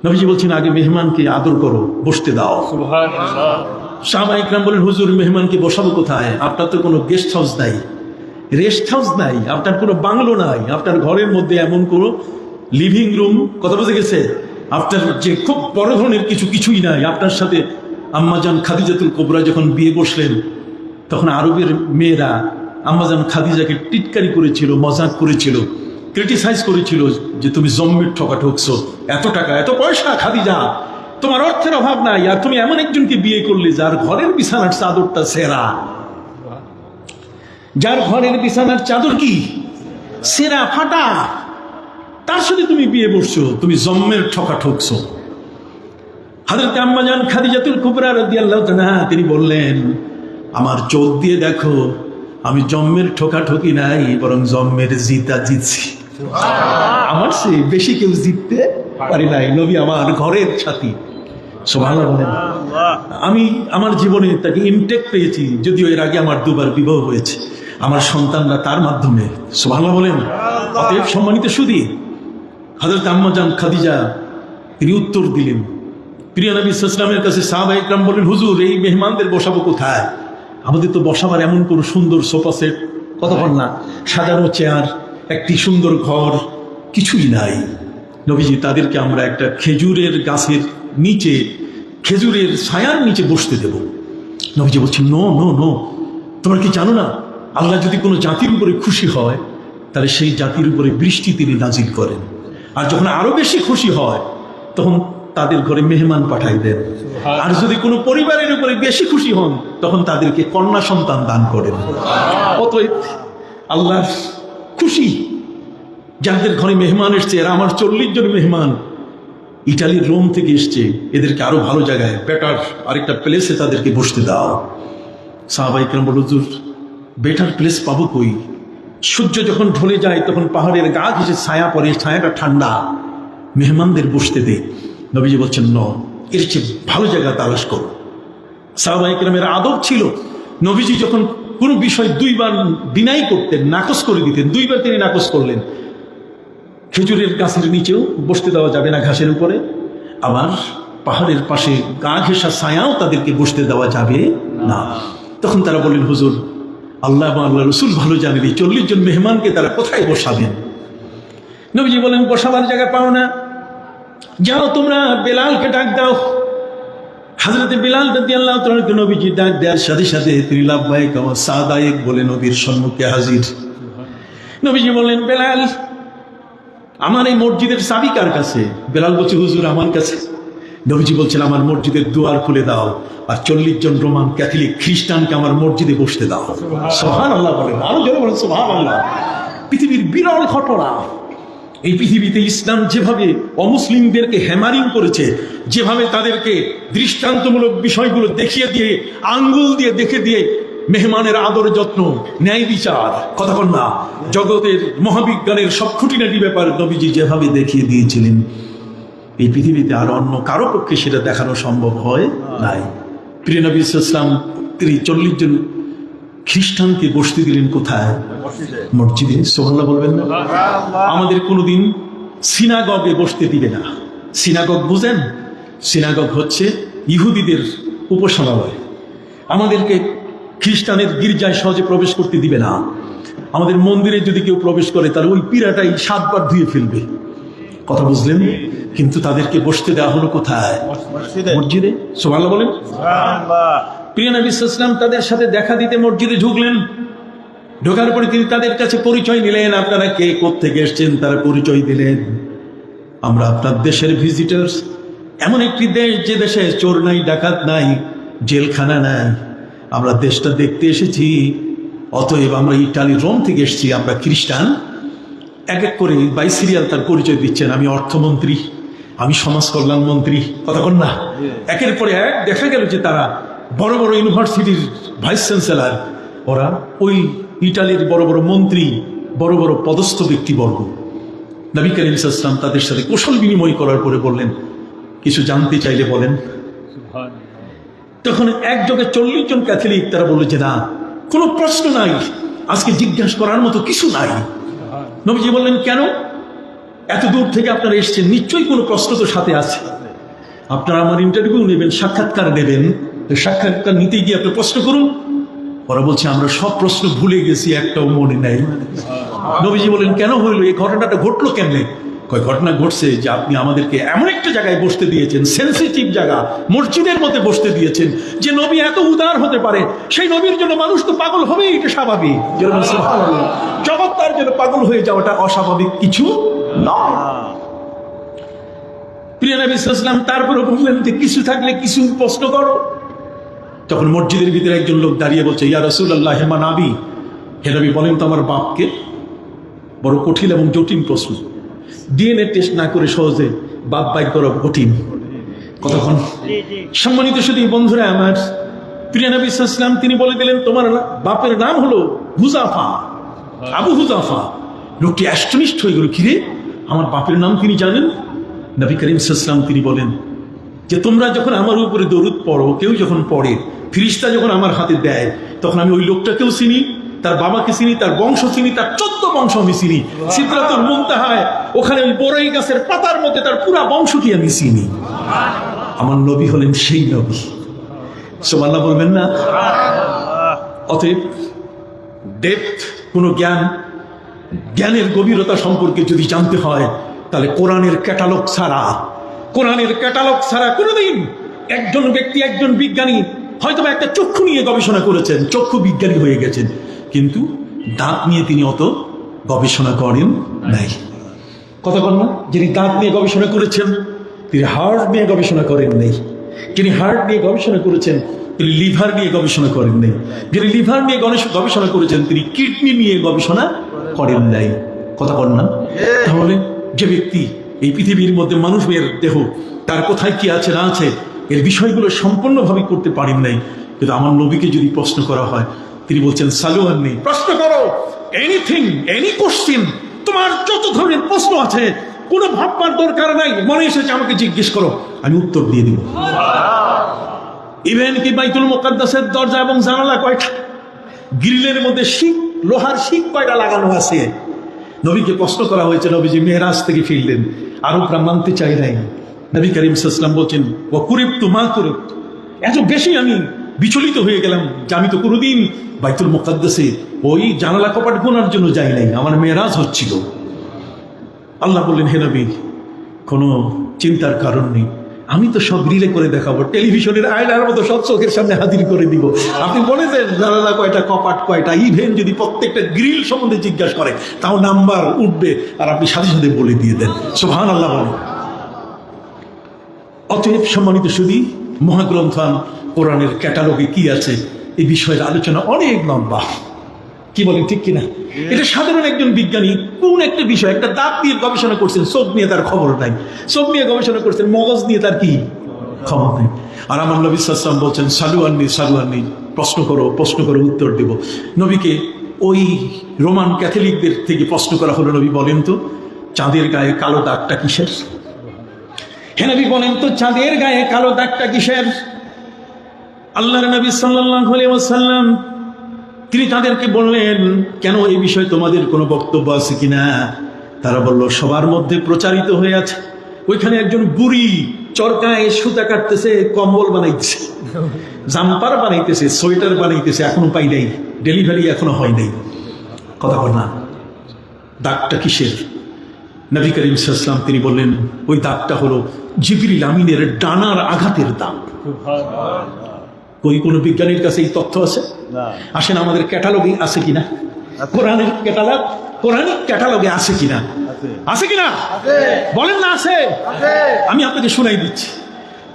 নবীজি বলছেন আগে মেহমানকে আদর করো, বসতে দাও। সাহাবা ইকরাম বলেন হুজুর মেহমানকে বসাবো কোথায়, আপনার তো কোনো গেস্ট হাউস নাই, রেস্ট হাউস নাই, আপনার কোনো বাংলো নাই, আপনার ঘরের মধ্যে এমন কোনো লিভিং রুম, কথা বুঝে গেছে, আপনার যে খুব বড় ধরনের কিছুই নাই। আপনার সাথে আম্মাজান খাদিজাতুল কুবরা যখন বিয়ে বসলেন তখন আরবের মেয়েরা আম্মাজান খাদিজাকে টিটকারি করেছিল, মজাক করেছিল, ক্রিটিসাইজ করেছিল যে তুমি জম্মের ঠকা ঠকছো, এত টাকা এত পয়সা খাদিজা, তোমার অর্থের অভাব নাই, আর তুমি এমন একজনকে বিয়ে করলে যার ঘরের বিছানার চাদরটা সেরা, যার ঘরের বিছানার চাদর কি সেরা ফাটা, তার সাথে তুমি বিয়ে বসছো, তুমি জম্মের ঠকা ঠকছো। হযরত আম্মাজান খাদিজাতুল কুবরা রাদিয়াল্লাহু তাআলা তিনি বললেন আমার চোখ দিয়ে দেখো, আমি জম্মের ঠকা ঠকি নাই, বরং জম্মের জিতা জিতছি। আমার সে বেশি কেউ জিততে পারি নাই, নবী আমার ঘরের সাথী। সুবহানাল্লাহ বলেন। আমি আমার জীবনে তাকে ইনটেক পেয়েছি, যদিও এর আগে আমার দুবার বিবাহ হয়েছে, আমার সন্তানরা তার মাধ্যমে। সুবহানাল্লাহ বলেন। অতএব সম্মানিত সুধী, হযরত আম্মাজান খাদিজা তিনি উত্তর দিলেন প্রিয় নবী সাল্লাল্লাহু আলাইহি ওয়াসাল্লামের কাছে। সাহাবা ইকরাম বলেন হুজুর এই মেহমানদের বসাবো কোথায়, আমাদের তো বসাবার এমন কোনো সুন্দর সোফা সেট, কথা বল না, সাজানো চেয়ার, একটি সুন্দর ঘর কিছুই নাই। নবীজি তাদেরকে আমরা একটা খেজুরের গাছের নিচে, খেজুরের ছায়ার নিচে বসতে দেব। নবীজি বলছেন নো নো নো, তোমরা কি জানো না আল্লাহ যদি কোনো জাতির উপরে খুশি হয় তাহলে সেই জাতির উপরে বৃষ্টি তিনি নাজিল করেন, আর যখন আরো বেশি খুশি হয় তখন তাদের ঘরে মেহমান পাঠাই দেন, আর যদি কোনো পরিবারের উপরে বেশি খুশি হন তখন তাদেরকে কন্যা সন্তান দান করেন। অতএব আল্লাহর খুশি যাদের ঘরে মেহমান এসছে, এরা আমার 40 জন মেহমান ইটালির রোম থেকে এসছে, এদেরকে আরো ভালো জায়গায় বেটার আরেকটা প্লেসে তাদেরকে বসতে দাও। সাহাবা ইকরাম বলল হুজুর বেটার প্লেস পাবো কই, সূর্য যখন ঢলে যায় তখন পাহাড়ের গা ঘেঁষে ছায়া পড়ে, ছায়াটা ঠান্ডা, মেহমানদের বসতে দে। নবীজি বলছেন ন, এর চেয়ে ভালো জায়গা তালাশ করো। সাহাবা ইকরামের আদব ছিল, নবীজি যখন কোনো বিষয় 2 বার ডিনাই করতেন, নাকচ করে দিতেন, 2 বার তিনি নাকচ করলেন। খেজুরের গাছের নিচেও বসতে দেওয়া যাবে না ঘাসের উপরে, আবার পাহাড়ের পাশে গা ঘেঁষা ছায়াও তাদেরকে বসতে দেওয়া যাবে না। তখন তারা বললেন হুজুর আল্লাহ এবং আল্লাহ রসুল ভালো জানেন এই 40 জন মেহমানকে তারা কোথায় বসাবেন। নবীজি বলেন বসাবার জায়গা পাও না, যাও তোমরা বেলালকে ডাক দাও। হযরতে বেলাল রাদিয়াল্লাহু তাআলা নবীজি ডাক দেওয়ার সাথে সাথে তিনি লাব্বাইক ওয়া সাদাইক বলে নবীর সম্মুখে হাজির। নবীজি বললেন বেলাল আমার এই মসজিদের চাবি কার কাছে? বেলাল বলছে হুজুর আমার কাছে। নবীজি বলছেন আমার মসজিদের দুয়ার খুলে দাও, আর 40 জন রোমান ক্যাথলিক খ্রিস্টানকে আমার মসজিদে বসতে দাও। সুবহানাল্লাহ বলেন, আরো জোরে বলেন সুবহানাল্লাহ। পৃথিবীর বিরল ঘটনা, এই পৃথিবীতে ইসলাম যেভাবে অমুসলিমদেরকে হ্যামারিং করেছে, যেভাবে তাদেরকে দৃষ্টান্তমূলক বিষয়গুলো দেখিয়ে দিয়ে, আঙ্গুল দিয়ে দেখে দিয়ে মেহমানের আদর যত্ন, ন্যায় বিচার, কথা বল না, জগতের মহাবিজ্ঞানের সব খুঁটিনাটি ব্যাপার নবীজি যেভাবে দেখিয়ে দিয়েছিলেন, এই পৃথিবীতে আর অন্য কারো পক্ষে সেটা দেখানো সম্ভব হয় নাই। প্রিয় নবী সাল্লাল্লাহু আলাইহি ওয়াসাল্লাম তিনি 40 জন খ্রিস্টানকে বসতে দিলেন কোথায়? মসজিদে। সুবহানাল্লাহ বলবেন না? আমাদের কোনোদিন সিনাগগে বসতে দিবে না। সিনাগগ বুঝেন? সিনাগগ হচ্ছে ইহুদিদের উপাসনালয়। আমাদেরকে খ্রিস্টানের গির্জায় সহজে প্রবেশ করতে দিবে না। আমাদের মন্দিরে যদি কেউ প্রবেশ করে তাহলে ওই পীড়াটাই 7 বার ধুয়ে ফেলবে, কথা বুঝলেন? কিন্তু তাদেরকে বসতে দেওয়া হলো কোথায়? মসজিদে। সুবহানাল্লাহ বলেন। প্রিয় নবী সাল্লাল্লাহু আলাইহি ওয়াসাল্লাম তাদের সাথে দেখা দিতে মসজিদে ঢুকলেন। ঢোকার পরে তিনি তাদের কাছে পরিচয় নিলেন, আপনারা কে, কোত্থেকে এসেছেন? তারা পরিচয় দিলেন, আমরা আপনার দেশের ভিজিটার্স, এমন একটি দেশ যে দেশে চোর নাই, ডাকাত নাই, জেলখানা নাই, আমরা দেশটা দেখতে এসেছি। অতএব আমরা ইটালি রোম থেকে এসেছি, আমরা খ্রিস্টান। এক এক করে বাই সিরিয়াল তার পরিচয় দিচ্ছেন, আমি অর্থমন্ত্রী, আমি সমাজ কল্যাণ মন্ত্রী, কথা বল না। একের পরে এক দেখা গেল যে তারা বড় বড় ইউনিভার্সিটির ভাইস চ্যান্সেলর, ওরা ওই ইটালির বড় বড় মন্ত্রী, বড় বড় পদস্থ ব্যক্তিবর্গ। নবী করিম সাল্লাল্লাহু আলাইহি ওয়াসাল্লাম তাদের সাথে কুশল বিনিময় করার পরে বললেন, কিছু জানতে চাইলে বলেন। তখন একযোগে 40 জন ক্যাথলিক তারা বলল যে না, কোনো প্রশ্ন নাই, আজকে জিজ্ঞাসা করার মতো কিছু নাই। নবীজি বললেন, কেন? এত দূর থেকে আপনারা এসেছেন, নিশ্চয়ই কোনো প্রশ্ন তো সাথে আছে। আপনারা আমার ইন্টারভিউ নেবেন, সাক্ষাৎকার নেবেন, তো সাক্ষাৎকার নিতে গিয়ে আপনি প্রশ্ন করুন। ওরা বলছে আমরা সব প্রশ্ন ভুলে গেছি, একটাও মনে নাই। নবীজি বলেন, কেন হইল, এই ঘটনাটা ঘটলো কেমনে? কয় ঘটনা ঘটছে যে আপনি আমাদেরকে এমন একটা জায়গায় বসতে দিয়েছেন, সেন্সিটিভ জায়গা, মসজিদের মধ্যে বসতে দিয়েছেন, যে নবী এত উদার হতে পারে, সেই নবীর জন্য মানুষ তো পাগল হবেই, এটা স্বাভাবিক। জগৎ তার জন্য পাগল হয়ে যাওয়াটা অস্বাভাবিক কিছু নয়। প্রিয় নবী সাল্লাল্লাহু আলাইহি ওয়াসাল্লাম তারপরে বললেন যে কিছু থাকলে কিছু প্রশ্ন করো। তখন মসজিদের ভিতরে একজন লোক দাঁড়িয়ে বলছে, ইয়া রাসূলুল্লাহ মান আবি, হে নবী বলেন তো আমার বাপকে। বড় কঠিন এবং জটিল প্রশ্ন, ডিএনএ টেস্ট না করে সহজে বাপ বাইর করা কঠিন। কতক্ষণ সম্মানিত শুধু বন্ধুরা আমার, প্রিয় নবী সাল্লাল্লাহু আলাইহি ওয়াসাল্লাম তিনি বলে দিলেন, তোমার বাপের নাম হলো হুযাফা, আবু হুযাফা। লোকটি অ্যাস্টনিশড হয়ে গেল, কিরে আমার বাপের নাম তিনি জানেন? নবী করিম সাল্লাল্লাহু আলাইহি ওয়াসাল্লাম তিনি বলেন যে তোমরা যখন আমার উপরে দরুদ পড়ো, কেউ যখন পড়ে, ফিরিস্তা যখন আমার হাতে দেয়, তখন আমি ওই লোকটাকেও চিনি, তার বাবাকে চিনি, তার বংশ চিনি, তার 14 বংশ আমি চিনি। সিদরাতুল মুনতাহায় ওখানে ওই বড়ই গাছের পাতার মধ্যে তার পুরা বংশটি আমি চিনি। আমার নবী হলেন সেই নবী। সুবহানাল্লাহ বলবেন না? অতএব ডেপথ কোনো জ্ঞানের গভীরতা সম্পর্কে যদি জানতে হয়, তাহলে কোরআনের ক্যাটালগ ছাড়া কোনোদিন একজন ব্যক্তি, একজন বিজ্ঞানী হয়তো একটা চক্ষু নিয়ে গবেষণা করেছেন, চক্ষু বিজ্ঞানী হয়ে গেছেন, কিন্তু দাঁত নিয়ে তিনি অত গবেষণা করেন নাই। কথা বল না, যিনি দাঁত নিয়ে গবেষণা করেছেন তিনি হার্ট নিয়ে গবেষণা করেন নাই। যিনি হার্ট নিয়ে গবেষণা করেছেন তিনি লিভার নিয়ে গবেষণা করেন নাই। যিনি লিভার নিয়ে গবেষণা করেছেন তিনি কিডনি নিয়ে গবেষণা করেন নাই। কথা বল না? তাহলে যে ব্যক্তি এই পৃথিবীর মধ্যে মানুষের দেহ, তার কোথায় কি আছে না আছে, এর বিষয়গুলো সম্পূর্ণভাবে করতে পারেন নাই, কিন্তু আমার নবীকে যদি প্রশ্ন করা হয়, তিনি বলছেন সালুহান্নি, প্রশ্ন করো, এনিথিং, এনি কোশ্চেন, তোমার যত ধরনের প্রশ্ন আছে কোনো ভাববার দরকার নাই, মনে এসেছে আমাকে জিজ্ঞেস করো, আমি উত্তর দিয়ে দিব। ইভেন কি বাইতুল মুকাদ্দাসের দরজা এবং জানালা কয়টা, গ্রিলের মধ্যে শিক, লোহার শিক কয়টা লাগানো আছে? নবীকে প্রশ্ন করা হয়েছে, নবীজি মেরাজ থেকে ফিরলেন, আরবরা মানতে চাই নাই। নবী করিম সাল্লাল্লাহু আলাইহি ওয়াসাল্লাম বলছেন, ওয়া কুরিবতু মা কুরিবতু, এত বেশি আমি বিচলিত হয়ে গেলাম যে আমি তো কোনোদিন বাইতুল মুকাদ্দাসে ওই জানালা কপাট গোনার জন্য যাই নাই, আমার মেরাজ হচ্ছিল। আল্লাহ বললেন, হে নবী কোনো চিন্তার কারণ নেই, আমি তো সব রিলে করে দেখাবো, টেলিভিশনের আয়নার মতো সব চোখের সামনে হাজির করে দিব। আপনি বলে দেন জানালা কয়টা, কপাট কয়টা, ইভেন যদি প্রত্যেকটা গ্রিল সম্বন্ধে জিজ্ঞাসা করে তাও নাম্বার উঠবে, আর আপনি সাথে সাথে বলে দিয়ে দেন। সুবহানাল্লাহ বলেন। অতএব সম্মানিত শুধু মহাগ্রন্থ কোরআনের ক্যাটালগে কি আছে, এই বিষয়ের আলোচনা অনেক লম্বা। কি বলেন, ঠিক কিনা? এটা সাধারণ একজন বিজ্ঞানী কোন একটা বিষয়, একটা দাঁত নিয়ে গবেষণা করছেন, চোখ নিয়ে তার খবর নাই, চোখ নিয়ে গবেষণা করছেন, মগজ নিয়ে তার কি খবর নেই। আর আমার নবী সাল্লাল্লাহু আলাইহি ওয়াসাল্লাম বলছেন, সালুয়ান্নি, প্রশ্ন করো, উত্তর দেব। নবীকে ওই রোমান ক্যাথলিকদের থেকে প্রশ্ন করা হলো, নবী বলেন তো চাঁদের গায়ে কালো দাগটা কিসের? হে নবী বলেন তো চাঁদের গায়ে কালো দাগটা কিসের? আল্লাহর নবী সাল্লাল্লাহু আলাইহি ওয়াসাল্লাম তিনি তাদেরকে বললেন, কেন এই বিষয়ে তোমাদের কোনো বক্তব্য আছে কিনা? তারা বলল, সবার মধ্যে প্রচারিত হয়ে আছে, ওইখানে একজন বুড়ি চরকায় সুতা কাটতেছে, কম্বল বানাইতেছে, জাম্পার বানাইতেছে, সোয়েটার বানাইতেছে, এখনো পাই নাই, ডেলিভারি এখনো হয় নাই। কথা বল না, দাগটা কিসের? নবী করিম সাল্লাল্লাহু আলাইহি ওয়াসাল্লাম তিনি বললেন, ওই দাগটা হলো জিবরিল আমিনের ডানার আঘাতের দাগ। কোন বিজ্ঞানীর কাছে এই তথ্য আছে? আসেন আমাদের ক্যাটালগে আছে কিনা, কোরআনের কোরআনিক ক্যাটালগে আছে কিনা? আছে কিনা বলেন না? আছে। আমি আপনাকে শোনাই দিচ্ছি।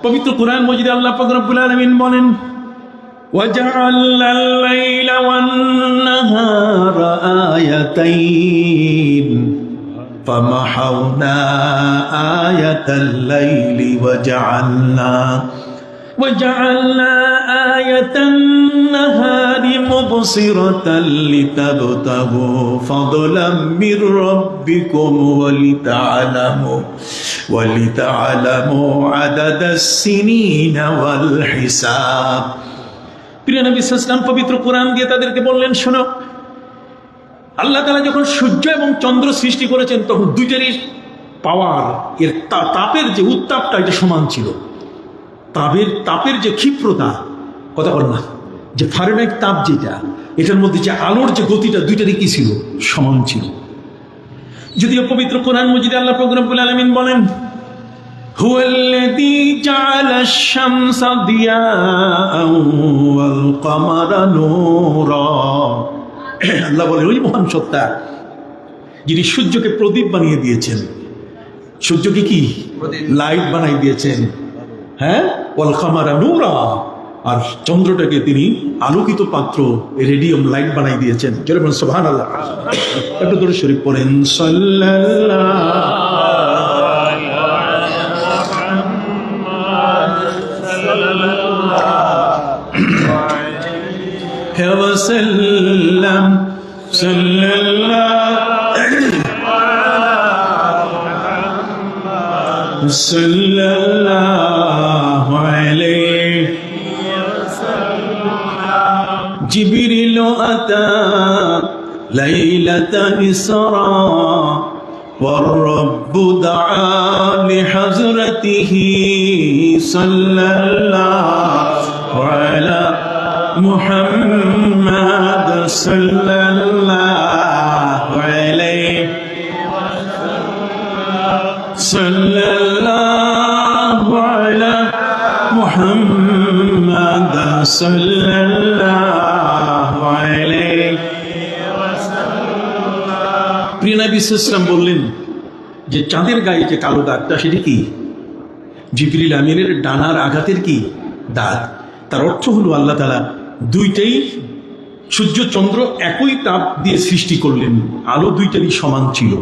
পবিত্র কোরআন মজিদে আল্লাহ পাক রব্বুল আলামিন বলেন, ওয়াজআলনাল লাইলা ওয়ান নাহারা আয়াতাইন ফামাহাউনা আয়াতাল লাইলি ওয়াজআলনা وجعلنا آية النهار مبصرة لتبتغوا فضلا من ربكم ولتعلموا عدد السنين والحساب. প্রিয় নবী সাল্লাল্লাহু আলাইহি ওয়াসাল্লাম পবিত্র কোরআন দিয়ে তাদেরকে বললেন, শোনো, আল্লাহ তাআলা যখন সূর্য এবং চন্দ্র সৃষ্টি করেছেন তখন দুইটারই পাওয়ার, এর তাপের যে উত্তাপটা এটা সমান ছিল। তাপের যে ক্ষিপ্রতা, কথা বল না, যে ফারেনহাইট তাপ যেটা, এটার মধ্যে যে আলোর যে গতিটা, দুইটারই কি ছিল? সমান ছিল। যদিও পবিত্র কোরআন মাজিদে আল্লাহ পাক রব্বুল আলামিন বলেন, হুয়াল্লাযী জাআলাশ শামসা দিয়াআন ওয়াল কামারা নূরা। আল্লাহ বলেন, ওই মহান সত্তা যিনি সূর্যকে প্রদীপ বানিয়ে দিয়েছেন। সূর্যকে কি লাইট বানাই দিয়েছেন, হ্যাঁ, ওয়াল কামারা নূরা, আর চন্দ্রটাকে তিনি আলোকিত পাত্র, রেডিয়াম লাইট বানাই দিয়েছেন। জোরে বলেন সুবহানাল্লাহ। একটু দরুদ শরীফ পড়েন, সাল্লাল্লাহু وسلم صلى الله عليه جبريل أتى ليلة إسراء والرب دعا لحضرته صلى الله على محمد صلى الله عليه صلى الله على محمد صلى الله عليه. প্রিয় নবী সাল্লাল্লাহু আলাইহি ওয়াসাল্লাম বললেন যে চাঁদের গায়ে যে কালো দাগটা, সেটা কি? জিবরিল আমিনের ডানার আঘাতের কি দাগ। তার অর্থ হলো আল্লাহ তাআলা দুইটাই, সূর্য চন্দ্র একই তাপ দিয়ে সৃষ্টি করলেন, আলো দুইটারই সমান ছিল।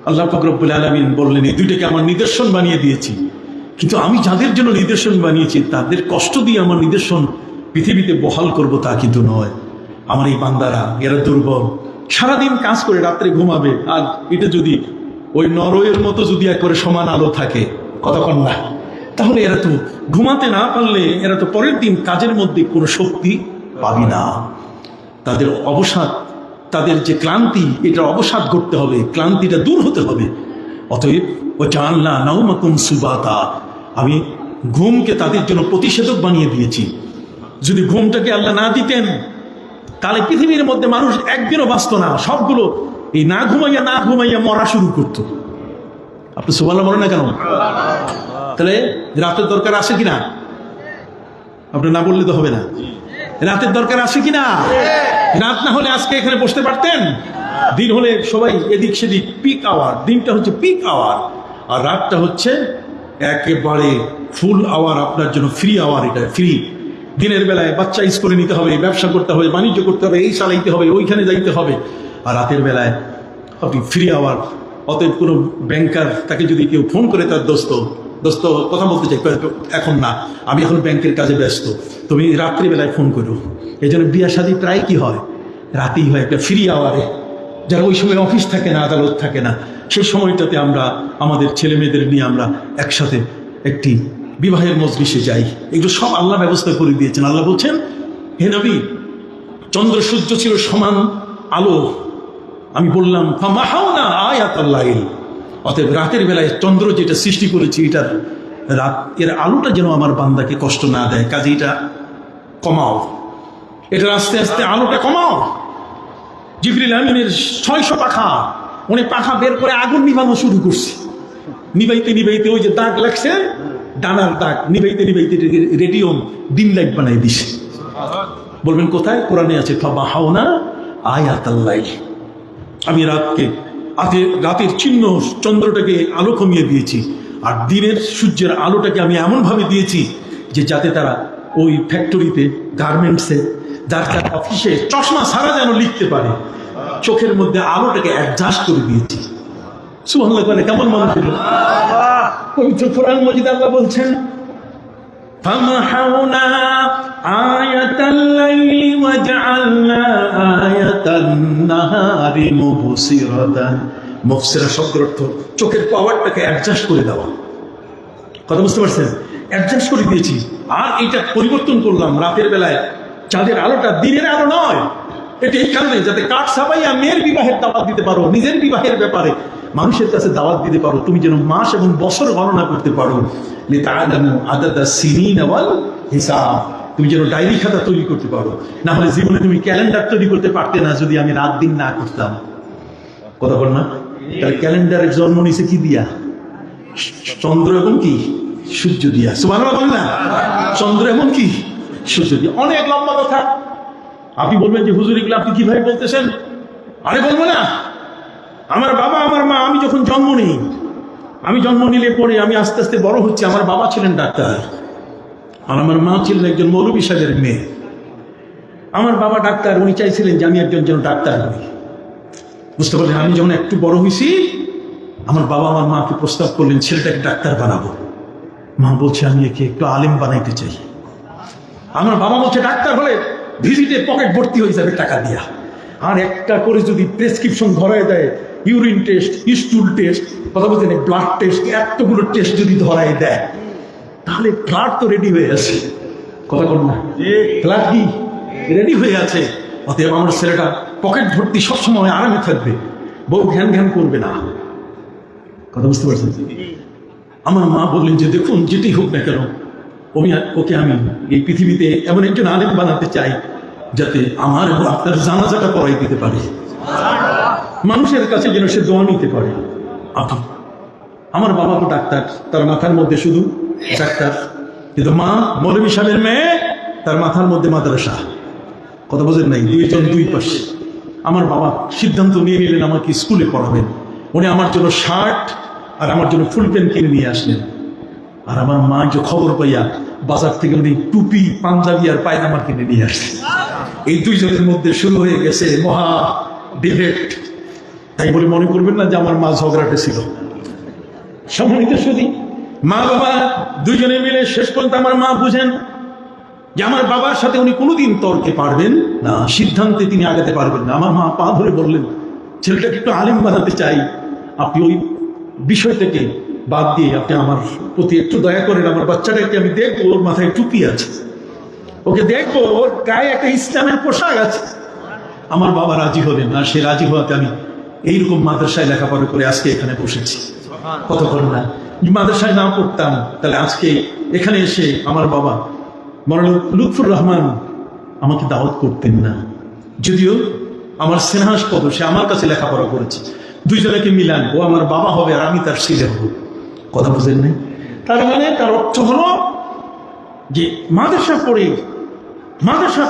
আল্লাহ পাক রব্বুল আলামিন বললেন, এই দুইটাকে আমার নিদর্শন বানিয়ে দিয়েছি, কিন্তু আমি যাদের জন্য নিদর্শন বানিয়েছি তাদের কষ্ট দিয়ে আমার নিদর্শন পৃথিবীতে বহাল করব তা কিন্তু নয়। আমার এই বান্দারা, এরা দুর্বল, সারাদিন কাজ করে রাত্রে ঘুমাবে, আর এটা যদি ওই নরওয়ের মতো যদি একবারে সমান আলো থাকে, কতক্ষণ না, তাহলে এরা তো ঘুমাতে না পারলে এরা তো পরের দিন কাজের মধ্যে কোনো শক্তি পাবি না। তাদের অবসাদ, তাদের যে ক্লান্তি, এটার অবসাদ ঘটতে হবে, ক্লান্তিটা দূর হতে হবে। অতএব ও জানলা নাউমাকুম সুবাতা, আমি ঘুমকে তাদের জন্য প্রতিষেধক বানিয়ে দিয়েছি। যদি ঘুমটাকে আল্লাহ না দিতেন তাহলে পৃথিবীর মধ্যে মানুষ একদিনও বাঁচত না, সবগুলো এই না ঘুমাইয়া মরা শুরু করতো। আপনি সুবহানাল্লাহ বলেন না কেন? তাহলে রাতের দরকার আছে কিনা? আপনি না বললে তো হবে না। রাতের দরকার আছে কিনা? রাত না হলে আজকে এখানে বসতে পারতেন? দিন হলে সবাই এদিক সেদিক, পিক আওয়ার। দিনটা হচ্ছে পিক আওয়ার, আর রাতটা হচ্ছে একেবারে ফুল আওয়ার, আপনার জন্য ফ্রি আওয়ার। এটা ফ্রি। দিনের বেলায় বাচ্চা স্কুলে নিতে হবে, ব্যবসা করতে হবে, বাণিজ্য করতে হবে, এই চালাইতে হবে, ওইখানে যাইতে হবে। আর রাতের বেলায় আপনি ফ্রি আওয়ার। অতএব কোনো ব্যাংকার, তাকে যদি কেউ ফোন করে, তার দোস্ত কথা বলতে চাই, এখন না, আমি এখন ব্যাংকের কাজে ব্যস্ত, তুমি রাত্রিবেলায় ফোন করো। এই জন্য বিয়া শাদী প্রায় কি হয়, রাতেই হয়, একটা ফ্রি আওয়ারে। যারা ওই সময় অফিস থাকে না, আদালত থাকে না, সেই সময়টাতে আমরা আমাদের ছেলে মেয়েদের নিয়ে আমরা একসাথে একটি বিবাহের মজলিসে যাই। এগুলো সব আল্লাহ ব্যবস্থা করে দিয়েছেন। আল্লাহ বলছেন, হে নবী, চন্দ্র সূর্য ছিল সমান আলো, আমি বললাম ফামাহাউনা আয়াতাল লাইল। অতএব রাতের বেলায় চন্দ্র যেটা সৃষ্টি করেছি, এটার এর আলোটা যেন আমার বান্দাকে কষ্ট না দেয়, কাজে এটা কমাও, এটার আস্তে আস্তে আলোটা কমাও। জিবরিল আমিনের 600 পাখা, উনি পাখা বের করে আগুন নিভানো শুরু করছে। নিভাইতে নিভাইতে ওই যে দাগ লাগছে, ডানার দাগ, নিভাইতে নিভাইতে রেডিয়ম ডিম লাইট বানাই দিছে। বলবেন কোথায়? কোরআনে আছে, ফামাহাউনা আয়াতাল লাইল। আমি রাতের চিহ্ন চন্দ্রটাকে আলো কমিয়ে দিয়েছি, আর দিনের সূর্যের আলোটাকে আমি এমনভাবে দিয়েছি যে যাতে তারা ওই ফ্যাক্টরিতে, গার্মেন্টসে, যার যার অফিসে চশমা ছাড়া যেন লিখতে পারে, চোখের মধ্যে আলোটাকে অ্যাডজাস্ট করে দিয়েছি। সুবহানাল্লাহ, কেমন মনে হলো? পবিত্র কোরআন মাজিদে আল্লাহ বলছেন, ফামাহাউনা আয়াতাল লাইলি ওয়াজআলনা আয়াতান নাহারি মুবসিরাতান। মুবসিরা শব্দের অর্থ চোখের পাওয়ারটাকে অ্যাডজাস্ট করে দেওয়া। কথা বুঝতে পারছেন? অ্যাডজাস্ট করে দিয়েছি, আর এটা পরিবর্তন করলাম। রাতের বেলায় চাঁদের আলোটা দিনের আলো নয়। এটা এই কারণে যাতে কাঠ সাবাইয়া মেয়ের বিবাহের দাওয়াত দিতে পারো, নিজের বিবাহের ব্যাপারে মানুষের কাছে দাওয়াত দিতে পারো, তুমি যেন মাস এবং বছর গণনা করতে পারো। লিতাআলামু আদাদা সিনিনা ওয়াল হিসাব, তুমি যেন ডায়েরি খাতা তৈরি করতে পারো। না হলে জীবনে তুমি ক্যালেন্ডার তৈরি করতে পারতে না যদি আমি রাত দিন না করতাম। কথা বল না? তাহলে ক্যালেন্ডারের জন্ম নিছে কি দিয়া? চন্দ্র এবং কি সূর্য দিয়া। সুবহানাল্লাহ বলেন না? চন্দ্র এবং কি সূর্য দিয়া। অনেক লম্বা কথা। আপনি বলবেন যে হুজুর এগুলো আপনি কিভাবে বলতেছেন? আরে বলবো না। আমার বাবা আমার মা, আমি যখন জন্ম নিই, আমি জন্ম নিলে পরে আমি আস্তে আস্তে বড় হচ্ছে। আমার বাবা ছিলেন ডাক্তার আর আমার মা ছিলেন একজন মৌলভী সাহেবের মেয়ে। আমার বাবা ডাক্তার, উনি চাইছিলেন যে আমি একজন যেন ডাক্তার হই। বুঝতে পারলেন? আমি যখন একটু বড় হয়েছি, আমার বাবা আমার মাকে প্রস্তাব করলেন ছেলেটাকে ডাক্তার বানাবো। মা বলছে আমি একে একটু আলেম বানাইতে চাই। আমার বাবা বলছে ডাক্তার হলে ভিজিটে পকেট ভর্তি হয়ে যাবে টাকা দিয়া, আর একটা করে যদি প্রেসক্রিপশন ধরায় দেয়, ইউরিন টেস্ট, স্টুল টেস্ট, কথা বলতে নেই, ব্লাড টেস্ট, এতগুলো টেস্ট যদি ধরায় দেয়, তাহলে ব্লাড তো রেডি হয়ে আছে। কথা বল না? ব্লাড কি রেডি হয়ে আছে। অতএব আমার ছেলেটা পকেট ভর্তি সবসময় আরামে থাকবে, বউ ঘ্যান ঘ্যান করবে না। কথা বুঝতে পারছেন? আমার মা বললেন যে দেখুন যেটি হোক না কেন, ওকে আমি এই পৃথিবীতে এমন একজন আলেম বানাতে চাই যাতে আমার এবং আপনার জানাজাটা পড়াই দিতে পারে, মানুষের কাছে যেন সে দোয়া নিতে পারে। আমার বাবা তো ডাক্তার, তার মাথার মধ্যে শুধু ডাক্তার, কিন্তু মা মৌলভী সাহেবের মেয়ে, তার মাথার মধ্যে মাদ্রাসা। কথা বোঝেন নাই? দুইজন দুই পাশে। আমার বাবা সিদ্ধান্ত নিয়ে নিলেন আমাকে স্কুলে পড়াবেন। উনি আমার জন্য শার্ট আর আমার জন্য ফুল প্যান্ট কিনে নিয়ে আসলেন। আর আমার মা যে খবর পাইয়া বাজার থেকে উনি টুপি, পাঞ্জাবি আর পায়জামা কিনে নিয়ে আসছে। এই দুইজনের মধ্যে শুরু হয়ে গেছে মহা ডিবেট। তাই বলে মনে করবেন না যে আমার মা ঝগড়াটে ছিল। সম্মানিত শুধু মা বাবা দুইজনে মিলে শেষ পর্যন্ত আমার মা বুঝেন যে আমার বাবার সাথে উনি কোনোদিন তর্কে পারবেন না, সিদ্ধান্তে তিনি আগাতে পারবেন না। আমার মা পা ধরে বললেন ছেলেটাকে একটু আলেম বানাতে চাই, আপনি ওই বিষয় থেকে বাদ দিয়ে আপনি আমার প্রতি একটু দয়া করেন। আমার বাচ্চাটাকে আমি দেখবো, ওর মাথায় টুপি আছে, ওকে দেখবো, ওর গায়ে একটা ইসলামের পোশাক আছে। আমার বাবা রাজি হলেন না। সে রাজি হওয়াতে আমি এইরকম মাদ্রাসায় লেখাপড়া করে আজকে এখানে বসেছি। কতক্ষণ না মাদ্রাসায় না পড়তাম, তাহলে আজকে এখানে এসে আমার বাবা মৌলানা লুৎফুর রহমান আমাকে দাওয়াত করতেন না। যদিও আমার স্নেহাস্পদ, সে আমার কাছে লেখাপড়া করেছে। দুইজনকে মিলান, ও আমার বাবা হবে আর আমি তার ছেলে হব। কথা বুঝেন নাই? তার মানে তার অর্থ হলো যে মাদ্রাসা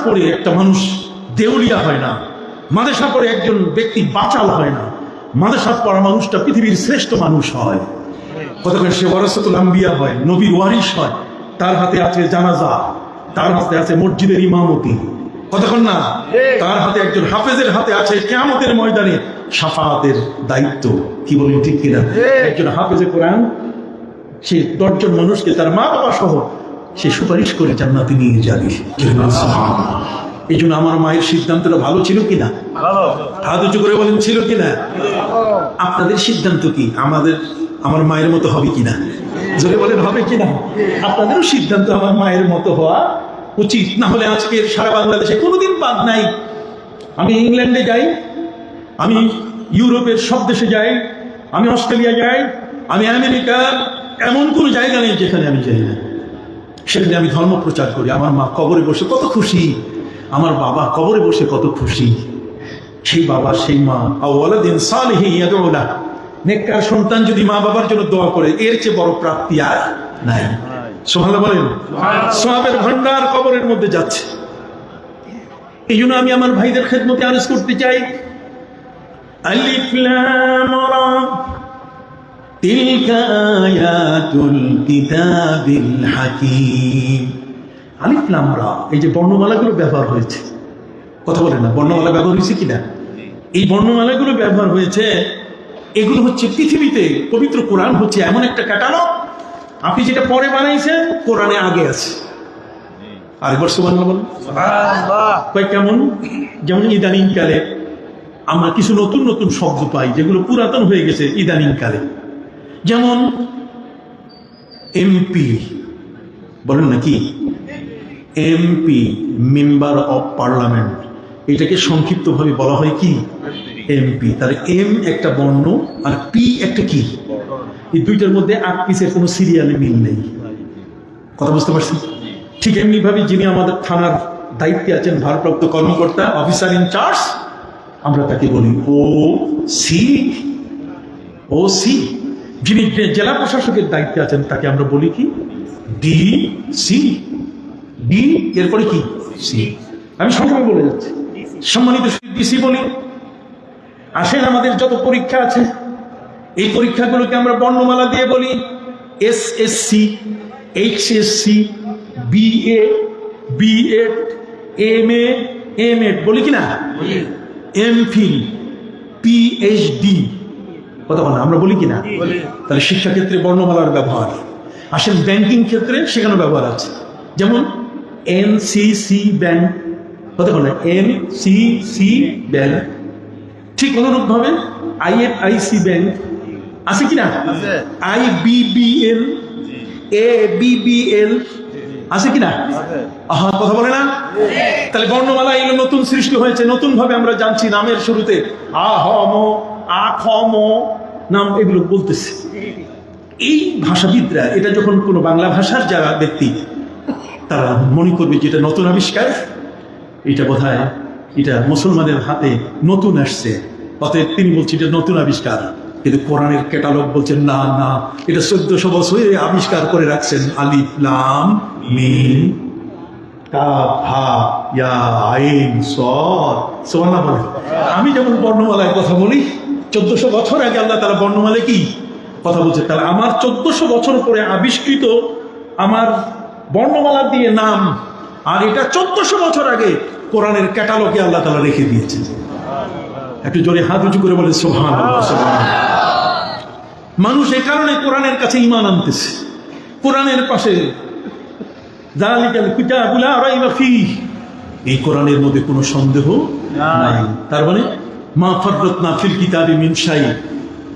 পড়ে একটা মানুষ দেউলিয়া হয় না, মাদ্রাসা পড়ে একজন ব্যক্তি বাচাল হয় না। মাদ্রাসা পড়া মানুষটা পৃথিবীর শ্রেষ্ঠ মানুষ হয়। কতক্ষণ সে ওয়ারাসাতুল আম্বিয়া হয়, নবীর ওয়ারিস হয়। তার হাতে আছে জানাজা, তার হাতে আছে মসজিদের ইমামতি। কতক্ষণ না? তার হাতে একজন হাফেজের হাতে আছে কিয়ামতের ময়দানে শাফাআতের দায়িত্ব। কি বলেন ঠিক কিনা? একজন হাফেজে কোরআন সে 10 জন মানুষকে তার মা বাবা সহ সে সুপারিশ করে জান্নাতে নিয়ে যাবে। এই জন্য আমার মায়ের সিদ্ধান্তটা ভালো ছিল কিনা? হাত উঁচু করে বলেন ছিল কিনা? আপনাদের সিদ্ধান্ত কি আমার মায়ের মতো হবে কিনা? জোরে বলেন হবে কিনা? আপনাদেরও সিদ্ধান্ত আমার মায়ের মতো হওয়া উচিত। না হলে আজকের সারা বাংলাদেশে কোনোদিন বাদ নাই। আমি ইংল্যান্ডে যাই, আমি ইউরোপের সব দেশে যাই, আমি অস্ট্রেলিয়া যাই, আমি আমেরিকা, এমন কোনো জায়গা নেই যেখানে আমি যাই না। সেখানে আমি ধর্ম প্রচার করি। আমার মা কবরে বসে কত খুশি, আমার বাবা কবরে বসে কত খুশি। সেই বাবা সেই মা আওয়ালাদিন সালিহিন ইয়াদউ লাহ, নেককার সন্তান যদি মা বাবার জন্য দোয়া করে, এর চেয়ে বড় প্রাপ্তি আর নাই। সুবহানাল্লাহ বলেন। সওয়াবের ভান্ডার কবরের মধ্যে যাচ্ছে। এই জন্য আমি আমার ভাইদের খেদমতে আরজ করতে চাই, আলিফ লাম রা তিলকা আয়াতুল কিতাবিল হাকীম। আলিফ লাম রা, এই যে বর্ণমালাগুলো ব্যবহার হয়েছে, কথা বলেন না, বর্ণমালা ব্যবহার হয়েছে কিনা? এই বর্ণমালাগুলো ব্যবহার হয়েছে, এগুলো হচ্ছে পৃথিবীতে পবিত্র কোরআন হচ্ছে এমন একটা ক্যাটালগ, আপনি যেটা পরে বানাইছেন কোরআনে আগে আছে। আরেকবার সুবহানাল্লাহ বলেন। কয় কেমন? যেমন ইদানিং কালে আমরা কিছু নতুন নতুন শব্দ পাই যেগুলো পুরাতন হয়ে গেছে ইদানিং কালে। যেমন এমপি বলেন নাকি? এমপি, মেম্বার অফ পার্লামেন্ট, এটাকে সংক্ষিপ্তভাবে বলা হয় কি? এমপি। তাহলে এম একটা বর্ণ আর পি একটা কি? এই দুইটার মধ্যে 8 পিসের কোনো সিরিয়ালে মিল নেই। কথা বুঝতে পারছি? ঠিক এমনি ভাবে যিনি আমাদের থানার দায়িত্বে আছেন, ভারপ্রাপ্ত কর্মকর্তা, অফিসার ইনচার্জ, আমরা তাকে বলি ও সি। ও সি। যিনি জেলা প্রশাসকের দায়িত্বে আছেন তাকে আমরা বলি কি? D C. ডি এরপরে কি? সি। আমি সংক্ষেপে বলে যাচ্ছি। সম্মানিত ডিসি বলি। আসেন, আমাদের যত পরীক্ষা আছে এই পরীক্ষাগুলোকে আমরা বর্ণমালা দিয়ে বলি SSC, HSC, BA, BEd, MA, MEd, বলি কি না? এমফিল, পিএইচডি, কথা বলা আমরা বলি কি না? তাহলে শিক্ষাক্ষেত্রে বর্ণমালার ব্যবহার। আসেন ব্যাংকিং ক্ষেত্রে, সেখানে ব্যবহার আছে। যেমন এনসিসি ব্যাংক, কথা বলে এনসিসি ব্যাংক। ঠিক অনুরূপ ভাবে আইএফআইসি ব্যাংক আছে কিনা? আইবিবিএল, এবিবিএল আছে কিনা? আহা, কথা বলে না? তাহলে বর্ণমালা এগুলো নতুন সৃষ্টি হয়েছে, নতুন ভাবে আমরা জানছি। নামের শুরুতে আহম, আখম নাম এগুলো বলতেছে। এই ভাষাবিদরা এটা যখন কোনো বাংলা ভাষার যারা ব্যক্তি, তারা মনে করবে যে এটা নতুন আবিষ্কার, এটা বোধহয় এটা মুসলমানের হাতে নতুন আসছে, অতএব তিনি বলছেন এটা নতুন আবিষ্কার। কিন্তু কোরআনের ক্যাটালগ বলছেন না না, এটা 1400 বছরে আবিষ্কার করে রাখছেন। আলিফ লাম মিম কাফ হা ইয়া আইন সদ। সুবহানাল্লাহ বলেন। আমি যেমন বর্ণমালায় কথা বলি, 1400 বছর আগে আল্লাহ তাআলা বর্ণমালায় কি কথা বলছে। তাহলে আমার 1400 বছর পরে আবিষ্কৃত আমার বর্ণমালা দিয়ে নাম, আর এটা 1400 বছর আগে কোরআনের ক্যাটালগে আল্লাহ তাআলা রেখে দিয়েছেন। একটু জোরে হাত উঁচু করে বলে সুবহানাল্লাহ, সুবহানাল্লাহ। মানুষ এই কারণে কোরআনের কাছে ঈমান আনতেছে। কোরআনের পাশে যালিকাল কিতাবু লা রাইবা ফীহ, এই কোরআনের মধ্যে কোনো সন্দেহ নাই। তার মানে মা ফাররাতনা ফিল কিতাবি মিন শাই,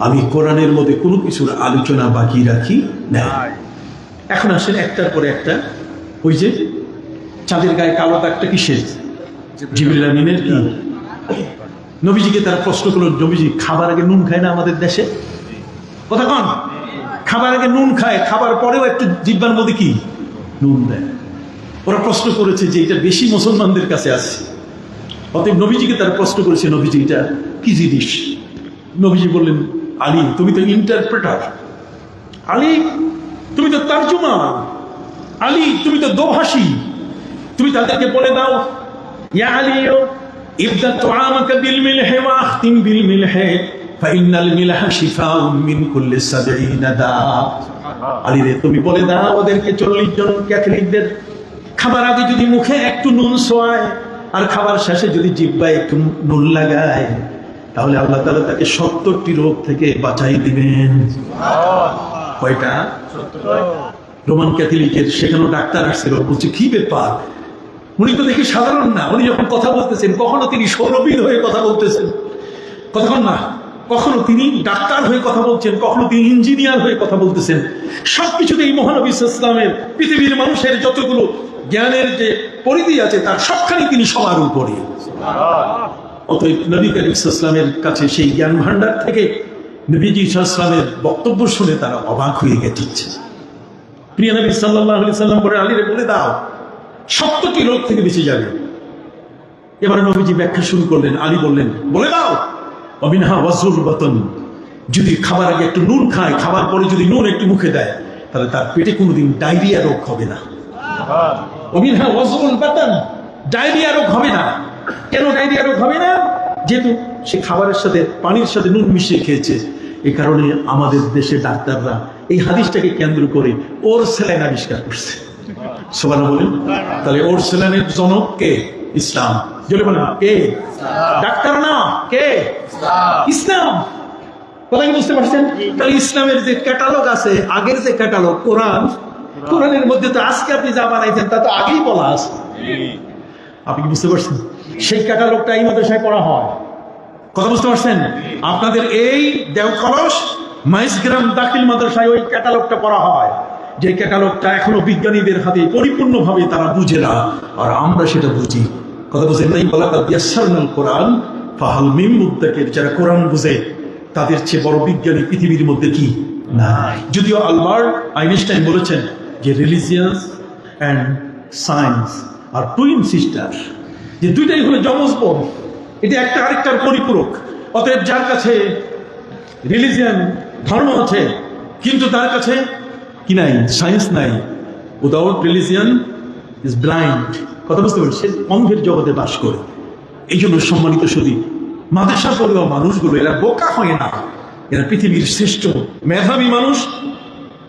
আমি কোরআনের মধ্যে কোনো কিছুর আলোচনা বাকি রাখি না। এখন আসেন একটার পরে একটা। ওই যে চাঁদের গায়ে কালো দাগটা কিসের? জিবরিল আমিনের কি? নবীজিকে তারা প্রশ্ন করলো, নবীজি খাবার আগে নুন খায় না আমাদের দেশে? কথা কন, খাবার আগে নুন খায়, খাবার পরেও একটু জিহ্বার মধ্যে কি নুন দেয়। ওরা প্রশ্ন করেছে যে এটা বেশি মুসলমানদের কাছে আছে। অতএব নবীজিকে তারা প্রশ্ন করেছে, নবীজি এটা কি জিনিস? নবীজি বললেন, আলী তুমি তো ইন্টারপ্রেটার, আলী তুমি তো তারজুমান, আলী তুমি তো দোভাষী, তুমি তাদেরকে বলে দাও ইয়া আলীও ইবদা তুআমাকা বিল মিলহি ওয়া আখতিম বিল মিলহি ফাইনাল মিলহা শিফাউম মিন কুল্লি 70 দা। আলী রে তুমি বলে দাও ওদেরকে, 40 জন ক্যাথলিকদের খাবার আগে যদি মুখে একটু নুন ছোঁয়ায় আর খাবার শেষে যদি জিহ্বায় একটু নুন লাগায়, তাহলে আল্লাহ তাআলা তাকে 70টি রোগ থেকে বাঁচাই দিবেন। কয়টা? রোমান ক্যাথলিকের সেখানেও ডাক্তার আসছিল, বলছে কি ব্যাপার, উনি তো দেখি সাধারণ না, উনি যখন কথা বলতেছেন কখনো তিনি সৌরবিদ হয়ে কথা বলতেছেন, কতক্ষণ না, কখনো তিনি ডাক্তার হয়ে কথা বলছেন, কখনো তিনি ইঞ্জিনিয়ার হয়ে কথা বলতেছেন। সবকিছুতে এই মহানবী ইসলামের পৃথিবীর মানুষের যতগুলো জ্ঞানের যে পরিধি আছে তার সবখানি তিনি সবার উপরে। অতএব নবী করিম ইসলামের কাছে সেই জ্ঞান ভান্ডার থেকে নবীজি ইসলামের বক্তব্য শুনে তারা অবাক হয়ে গেছে। প্রিয় নবী সাল্লাল্লাহু আলাইহি সাল্লাম বলে, আলীরে বলে দাও 70টি রোগ থেকে বেঁচে যাবে। এবারে নবীজি ব্যাখ্যা শুরু করলেন। আলী বললেন, বলে দাও অমিনহা ওয়াজুল বাতন, যদি খাবার আগে একটু নুন খায়, খাবার পরে যদি নুন একটু মুখে দেয়, তাহলে তার পেটে কোনোদিন ডায়রিয়া রোগ হবে না। অমিনহা ওয়াজুল বাতন, ডায়রিয়া রোগ হবে না। কেন ডায়রিয়া রোগ হবে না? যেহেতু সে খাবারের সাথে পানির সাথে নুন মিশিয়ে খেয়েছে। এই কারণে আমাদের দেশে ডাক্তাররা এই হাদিসটাকে কেন্দ্র করে ওর স্যালাইন আবিষ্কার করছে। সুবহানাল্লাহ বলেন। তাহলে ওর স্যালাইনের জনক কে? ইসলাম। জোরে বলেন কে? ডাক্তার না, কে? ইসলাম। কথা কি বুঝতে পারছেন? তাহলে ইসলামের যে ক্যাটালগ আছে, আগের যে ক্যাটালগ কোরআন, কোরআনের মধ্যে তো আজকে আপনি যা বানাইছেন তা তো আগেই বলা আছে। আপনি কি বুঝতে পারছেন? সেই ক্যাটালগটা এই মাদ্রাসায় পড়া হয়। কথা বুঝতে পারছেন? আপনাদের এই দেওকলস মাইজগ্রাম দাখিল মাদ্রাসায় ওই ক্যাটালগটা পড়া হয়, যে ক্যাটালগটা এখনো বিজ্ঞানীদের হাতে পরিপূর্ণভাবে তারা বুঝে না, আর আমরা সেটা বুঝি। কথা বুঝেন নাই? বলা ইয়াসসারনাল কোরআন ফাহাল মিন মুদ্দাকির, যারা কোরআন বুঝে তাদের চেয়ে বড় বিজ্ঞানী পৃথিবীর মধ্যে কি নাই। যদিও আলবার্ট আইনস্টাইন বলেছেন যে religious and science are twin sister, যে দুইটাই হলো যমজ বোন, এটা একটা আরেকটার পরিপূরক। অতএব যার কাছে রিলিজিয়ান ধর্ম আছে কিন্তু তার কাছে কি নাই? সায়েন্স নাই। Without religion is blind. কথা বুঝতে পারছি? সে অন্ধের জগতে বাস করে। এই জন্য সম্মানিত শুধু মাদ্রাসা পড়ুয়া মানুষগুলো এরা বোকা হয় না, এরা পৃথিবীর শ্রেষ্ঠ মেধাবী মানুষ।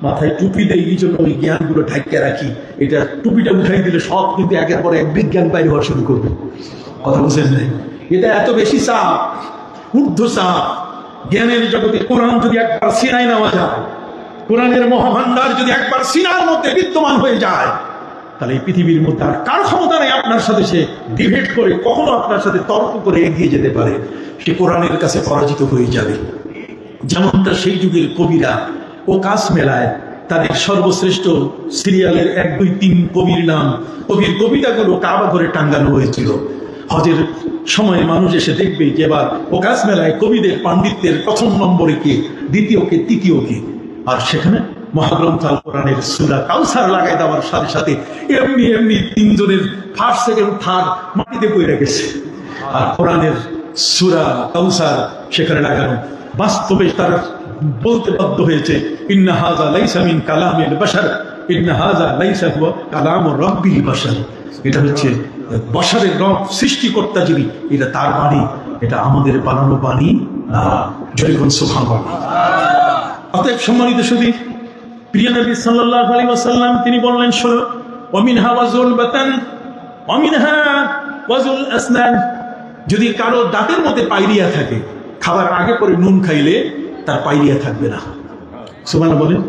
মাথায় টুপি দেয়, এই জন্য ওই জ্ঞানগুলো ঢাকিয়ে রাখি। এটা টুপিটা উঠাই দিলে সব কিন্তু একের পর এক বিজ্ঞান বাইরে হওয়া শুরু করবে। কথা বুঝেন নাই? এটা এত বেশি চাপ, ঊর্ধ্ব চাপ। জ্ঞানের জগতে কোরআন যদি একবার সিনায় নেওয়া যায়, কোরআনের মহাভান্ডার যদি একবার সিনার মধ্যে বিদ্যমান হয়ে যায়, তাহলে এই পৃথিবীর মধ্যে আর কার ক্ষমতা নেই আপনার সাথে সে ডিবেট করে, কখনো আপনার সাথে তর্ক করে এগিয়ে যেতে পারে। সে কোরআনের কাছে পরাজিত হয়ে যাবে। যেমনটা সেই যুগের কবিরা ও কাস মেলায় তাদের সর্বশ্রেষ্ঠ সিরিয়ালের 1, 2, 3 কবির নাম, কবির কবিতাগুলো কাবা করে টাঙ্গানো হয়েছিল। হজের সময় মানুষ এসে দেখবে যে এবার ওকাস মেলায় কবিদের পাণ্ডিত্যের প্রথম নম্বরে কে, দ্বিতীয় কে, তৃতীয় কে। আর সেখানে মহাগ্রন্থ আল কোরআনের সূরা কাউসার লাগাই দেওয়ার সাথে সাথে এমনি এমনি 3 জনের ফার্স্ট, সেকেন্ড, থার্ড মাটিতে পড়ে গেছে। আর কোরআনের সূরা কাউসার সেখানে লাগানো। বাস্তবে তার বলতে বাধ্য হয়েছে, ইন্না হাযা লাইসা মিন কালামিল বাশার, ইন্না হাযা লাইসা হুয়া কালামুর রাব্বিল বাশার। এটা হচ্ছে বশরের রব, সৃষ্টিকর্তা যিনি, এটা তার বাণী, এটা আমাদের বানানো বাণী না। জয় বলুন সুবহানাল্লাহ। অতএব সম্মানিত শুধু প্রিয় নবী সাল্লাল্লাহু আলাইহি ওয়াসাল্লাম তিনি বললেন, শোনো, ওয়ামিনহা ওয়াজুল বাতান ওয়ামিনহা ওয়াজুল আসনান। যদি কারো দাঁতের মধ্যে পাইরিয়া থাকে, খাবার আগে পরে নুন খাইলে তার পাইরিয়া থাকবে না। সুবহানাল্লাহ বলেন।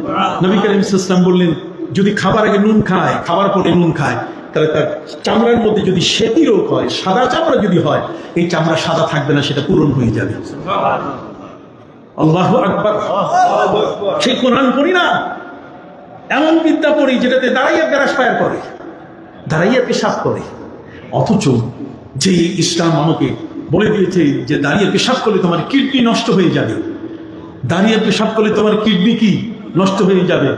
নবী করিম সাল্লাল্লাহু আলাইহি ওয়াসাল্লাম বললেন, যদি খাবার আগে নুন খায়, খাবার পরে নুন খায়, তাহলে তার চামড়ার মধ্যে যদি শ্বেতি রোগ হয়, সাদা চামড়া যদি হয়, এই চামড়া সাদা থাকবে না, সেটা পূরণ হয়ে যাবে। আল্লাহু আকবার। সেই কোরআন পড়ি না, এমন বিদ্যা পড়ি যেটাতে দাঁড়াইয়া গ্যারাস ফায়ার করে, দাঁড়াইয়া পেশাব করে। অথচ যে ইসলাম আমাকে বলে দিয়েছে যে দাঁড়িয়ে পেশাব করলে তোমার কিডনি নষ্ট হয়ে যাবে, দাঁড়িয়ে পেশাব করলে তোমার কিডনি কি নষ্ট হয়ে যাবে,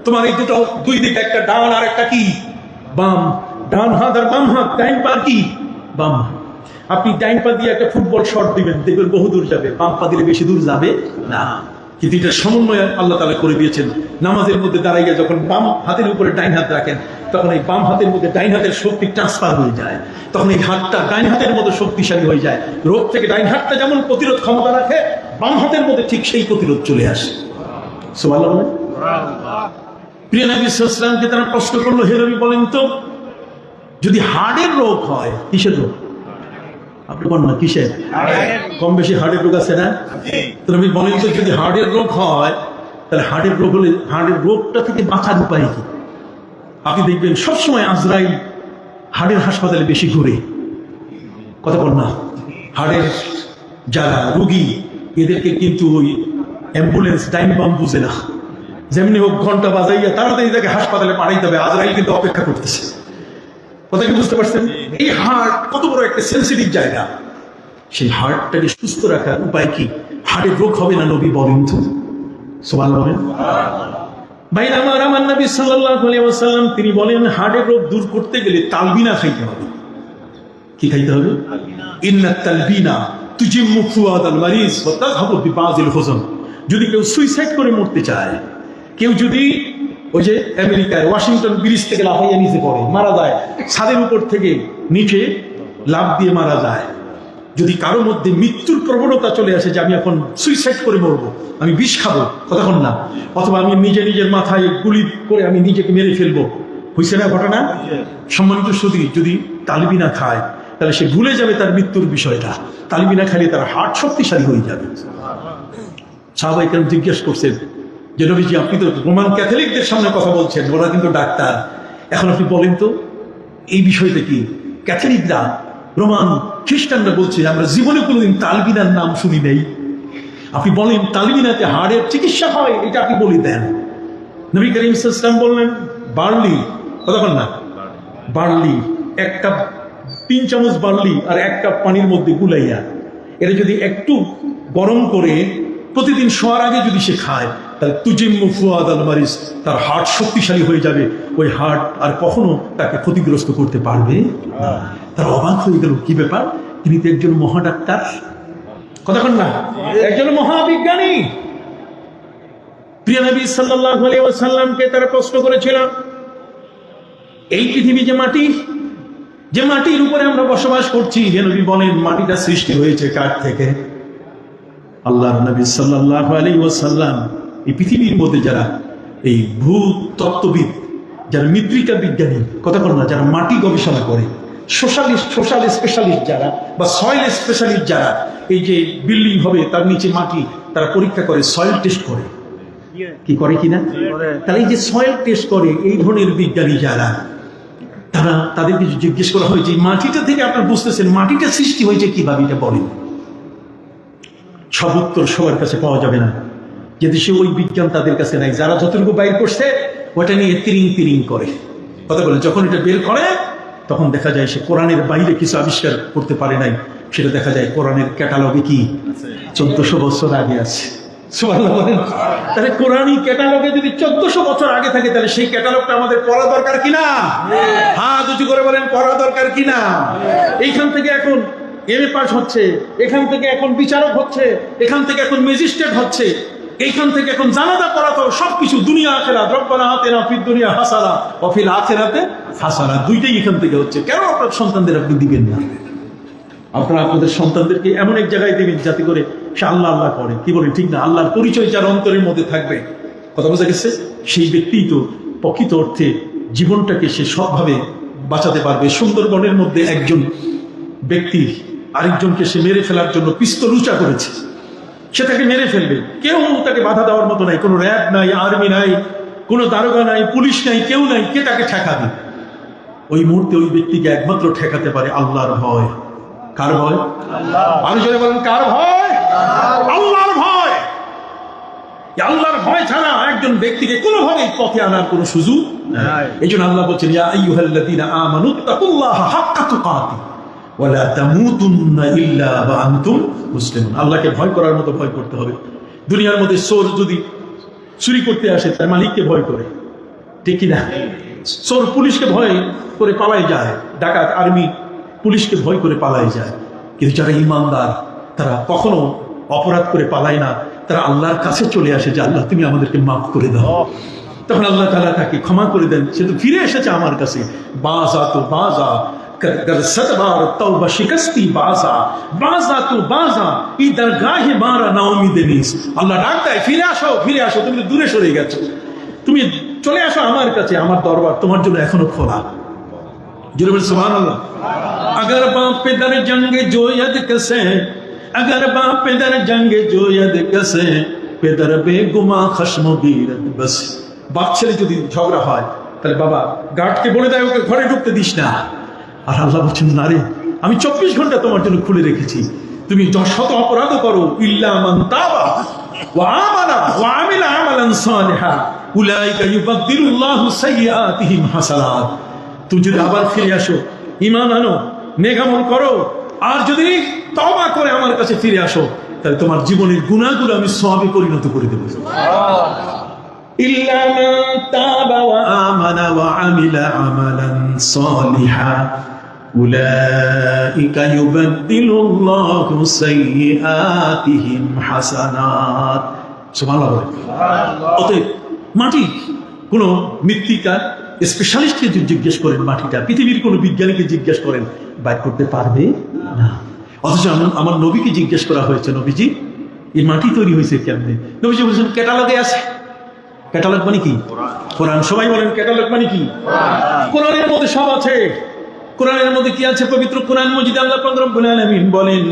তোমার এই দুটো দুই দিকে একটা ডান আর একটা কি বাম, ডান হাত আর বাম হাত, ডাইন পা কি বাম। আপনি ডাইন পা দিয়ে একটা ফুটবল শট দিবেন, দেখবেন বহু দূর যাবে, বাম পা দিলে বেশি দূর যাবে না। কিন্তু এটা সমন্বয় আল্লাহ তাআলা করে দিয়েছেন। নামাজের মধ্যে দাঁড়াইয়া যখন বাম হাতের উপরে ডাইন হাত রাখেন, তখন এই বাম হাতের মধ্যে ডাইন হাতের শক্তি ট্রান্সফার হয়ে যায়, তখন এই হাতটা ডাইন হাতের মতো শক্তিশালী হয়ে যায়। রোগ থেকে ডাইন হাতটা যেমন প্রতিরোধ ক্ষমতা রাখে, বাম হাতের মধ্যে ঠিক সেই প্রতিরোধ চলে আসে। সুবহানাল্লাহ বলেন। প্রিয় নবী সাল্লাল্লাহু আলাইহি ওয়াসাল্লামকে তারা প্রশ্ন করলো, হে নবী বলেন তো, যদি হার্টের রোগ হয়, কিসের রোগ? আপনি বলেন না কিসের? কম বেশি হার্টের রোগ আছে না? তো নবী বলেন তো, যদি হার্টের রোগ হয়, তাহলে হার্টের রোগ হলে হার্টের রোগটা থেকে বাঁচার উপায় কি? আপনি দেখবেন সবসময় আজরাইল হার্টের হাসপাতালে বেশি ঘুরে। কথা বল না, হার্টের যারা রোগী এদেরকে কিন্তু ওই অ্যাম্বুলেন্স টাইম বাম বুঝে না, যেমনি হোক ঘন্টা বাজাইয়া তাড়াতাড়ি তাকে হাসপাতালে পাঠাইতে হবে। আজরাইল কিন্তু অপেক্ষা করতেছে। কথা কি বুঝতে পারছেন? এই হার্ট কত বড় একটা সেন্সিটিভ জায়গা, সেই হার্টটাকে সুস্থ রাখার উপায় কি? হার্টের রোগ হবে না নবী বলেন তো। সুবহানাল্লাহ বলেন। ভাই আমার নবী সাল্লাল্লাহু আলাইহি ওয়াসাল্লাম তিনি বলেন, হার্টের রোগ দূর করতে গেলে তালবিনা খাইতে হবে। কি খাইতে হবে? ইন্নাত তালবিনা তুজিম্মু ফুয়াদাল মারিজ ওয়া তাযহাবু বিবাযিল হুজন। যদি কেউ সুইসাইড করে মরতে চায়, কেউ যদি ওই যে আমেরিকার ওয়াশিংটন ব্রিজ থেকে লাফাইয়া নিচে পড়ে মারা যায়, ছাদের উপর থেকে নিচে লাফ দিয়ে মারা যায়, যদি কারো মধ্যে মৃত্যুর প্রবণতা চলে আসে যে আমি এখন সুইসাইড করে মরবো, আমি বিষ খাবো, কতক্ষণ না, অথবা আমি নিজের মাথায় গুলি করে আমি নিজেকে মেরে ফেলবো, হয়েছে না ঘটনা? সম্মানিত সুধী, যদি তালবিনা খায় তাহলে সে ভুলে যাবে তার মৃত্যুর বিষয়টা। তালবিনা খাইলে তার হার্ট শক্তিশালী হয়ে যাবে। সাহাবায়ে কেরাম জিজ্ঞেস করছেন যে নবীজি আপনি তো রোমান ক্যাথলিকদের সামনে কথা বলছেন, ওরা কিন্তু ডাক্তার, এখন আপনি বলেন তো এই বিষয়টা কি? ক্যাথলিকরা, রোমান খ্রিস্টানরা বলছে আমরা জীবনে কোনোদিন তালবিনার নাম শুনি নেই, আপনি বলেন তালবিনাতে হাড়ের চিকিৎসা হয়, এটা আপনি বলে দেন। নবী করিম সাল্লাল্লাহু আলাইহি ওয়াসাল্লাম বললেন বার্লি, কথা বল না, বার্লি 1 কাপ, 3 চামচ বার্লি আর 1 কাপ পানির মধ্যে গুলাইয়া এটা যদি একটু গরম করে প্রতিদিন শোয়ার আগে যদি সে খায়, তাহলে তুজিম্মু ফুয়াদ আল মারিস, তার হার্ট শক্তিশালী হয়ে যাবে, ওই হার্ট আর কখনো তাকে ক্ষতিগ্রস্ত করতে পারবে না। তার অবাক হয়ে গেল, কি ব্যাপার, তিনি তো একজন মহা ডাক্তার, কথা বল না, একজন মহাবিজ্ঞানী। প্রিয় নবী সাল্লাল্লাহু আলাইহি ওয়াসাল্লামকে তারা প্রশ্ন করেছিল, এই পৃথিবী যে মাটি, যে মাটির উপরে আমরা বসবাস করছি, হে নবী বলেন মাটিটা সৃষ্টি হয়েছে কার থেকে? আল্লাহর নবী সাল্লাল্লাহু আলাইহি ওয়াসাল্লাম এই পৃথিবীর মধ্যে যারা এই ভূতত্ত্ববিদ, যারা মৃত্তিকা বিজ্ঞানী, কথা বল না, যারা মাটি গবেষণা করে, সোশ্যাল স্পেশালিস্ট যারা বা সয়েল স্পেশালিস্ট যারা, এই যে বিল্ডিং হবে তার নিচে মাটি তারা পরীক্ষা করে, সয়েল টেস্ট করে, কি করে কিনা, তাহলে এই যে সয়েল টেস্ট করে এই ধরনের বিজ্ঞানী যারা, তারা তাদেরকে জিজ্ঞেস করা হয়েছে মাটিটা থেকে আপনারা বুঝতেছেন মাটিটা সৃষ্টি হয়েছে কিভাবে, এটা বলেন। সব উত্তর সবার কাছে পাওয়া যাবে না, যদি সে ওই বিজ্ঞান তাদের কাছে নাই। যারা যতটুকু বাইর করছে ওটা নিয়ে তিরিং তিরিং করে, কথা বলেন, যখন এটা বের করে তখন দেখা যায় সে কোরআনের বাইরে কিছু আবিষ্কার করতে পারে নাই, সেটা দেখা যায় কোরআনের ক্যাটালগে কি 1400 বছর আগে আছে। সুবহানাল্লাহ বলেন। তাহলে কোরআনী ক্যাটালগে যদি 1400 বছর আগে থাকে, তাহলে সেই ক্যাটালগটা আমাদের পড়া দরকার কিনা? হাত উঁচু করে বলেন, পড়া দরকার কিনা? এইখান থেকে এখন এমএ পাস হচ্ছে, এখান থেকে এখন বিচারক হচ্ছে, এখান থেকে এখন ম্যাজিস্ট্রেট হচ্ছে, এইখান থেকে এখন জানাজা পড়াতো, সবকিছু দুনিয়া আখিরাত, রব্বানা আতিনা ফিদ দুনিয়া হাসানা ওয়া ফিল আখিরাতি হাসানা, দুইটাই এখান থেকে হচ্ছে। কেন আপনার সন্তানদের আপনি দিবেন না? আপনারা আপনাদের সন্তানদেরকে এমন এক জায়গায় দিবেন যাতে করে সে আল্লাহ আল্লাহ করে, কি বলেন ঠিক না? আল্লাহর পরিচয় যার অন্তরের মধ্যে থাকবে, কথা বোঝা গেছে, সেই ব্যক্তিই তো প্রকৃত অর্থে জীবনটাকে সে সবভাবে বাঁচাতে পারবে। সুন্দরবনের মধ্যে একজন ব্যক্তি আরেকজনকে সে মেরে ফেলার জন্য পিস্তল উঁচা করেছে, সে তাকে মেরে ফেলবে, কেউ তাকে বাধা দেওয়ার মতো নাই, কোনো র্যাব নাই, আর্মি নাই, কোনো দারোগা নাই, পুলিশ নাই, কেউ নাই, কে তাকে ঠেকাবে? ওই মুহূর্তে ওই ব্যক্তিকে একমাত্র ঠেকাতে পারে আল্লাহর ভয়। কার ভয়? আরো জোরে বলেন, কার ভয়? আল্লাহর ভয়। আল্লাহর ভয় ছাড়া একজন ব্যক্তিকে কোনোভাবেই পথে আনার কোনো সুযোগ নাই। এই জন্য আল্লাহ বলছেন, ইয়া আইয়ুহাল্লাযীনা আমানুত্তাকুল্লাহা হাক্কা তুকাতিহি ওয়া লা তামুতুন্না ইল্লা ওয়া আনতুম মুসলিমুন। আল্লাহকে ভয় করার মতো ভয় করতে হবে। দুনিয়ার মধ্যে চোর যদি চুরি করতে আসে তার মালিককে ভয় করে, ঠিক কি না? চোর পুলিশকে ভয় করে পালাই যায়, ডাকাত আর্মি পুলিশকে ভয় করে পালাই যায়, কিন্তু যারা ইমানদার তারা কখনো অপরাধ করে পালায় না, তারা আল্লাহর কাছে চলে আসে যে আল্লাহ তুমি আমাদেরকে মাফ করে দাও। তখন আল্লাহ তাআলা তাকে ক্ষমা করে দেন, সে তো ফিরে এসেছে আমার কাছে। বাজা তো বাজা, সতবার তওবা শিকস্তি বাজা, বাজা তো বাজা এই দরগাহে মারা নাউমিদে নিস। আল্লাহ ডাক দেয়, ফিরে আসো, ফিরে আসো, তুমি তো দূরে সরে গেছো, তুমি চলে আসো আমার কাছে, আমার দরবার তোমার জন্য এখনো খোলা। জোরে বলে সুবহানাল্লাহ। अगर बाप पे दर जंगे जो यद कसे, अगर बाप पे दर जंगे जो यद कसे, पेदर बेगुमा खश्म गीरत बस। বাপ ছেলে যদি ঝগড়া হয় তাহলে বাবা গার্ডকে বলে দেয় ওকে ঘরে ঢুকতে দিস না। আর আল্লাহ বলছেন, না রে, আমি 24 ঘন্টা তোমার জন্য খুলে রেখেছি, তুমি শত অপরাধ করো, ইল্লা মান তাবা ওয়া আমানা ওয়া আমিলা আমালান সালিহা উলাইকা ইউবাদদিলুল্লাহু সাইয়্যাতিহিম হাসানাত। তুমি যদি আবার ফিরে আসো, ঈমান আনো, নেক আমল করো, আর যদি তওবা করে আমার কাছে ফিরে আসো, তাহলে তোমার জীবনের গুনাহগুলো আমি সওয়াবে পরিণত করে দেব। ইল্লা মান তাবা ওয়া আমানা ওয়া আমিলা আমালান সালিহা উলাইকা ইউবাদদিলুল্লাহু সাইয়্যাতিহিম হাসানাত। সুবহানাল্লাহ। অতএব মাটি কোন মৃত্তিকা স্পেশালিস্টকে যদি জিজ্ঞেস করেন, মাটিটা পৃথিবীর কোন বিজ্ঞানীকে জিজ্ঞেস করেন, বাইর করতে পারবে না। অথচ আমার নবীকে জিজ্ঞেস করা হয়েছে, নবীজি এই মাটি তৈরি হয়েছে কেমনে? নবীজি বলছেন ক্যাটালগে আছে। ক্যাটালগ মানে কি? কোরআন। সবাই বলেন ক্যাটালগ মানে কি? কোরআনের মধ্যে সব আছে। কোরআনের মধ্যে কি আছে? পবিত্র কোরআন মজিদে আল্লাহ পাক রব্বুল আলামিন বলেন,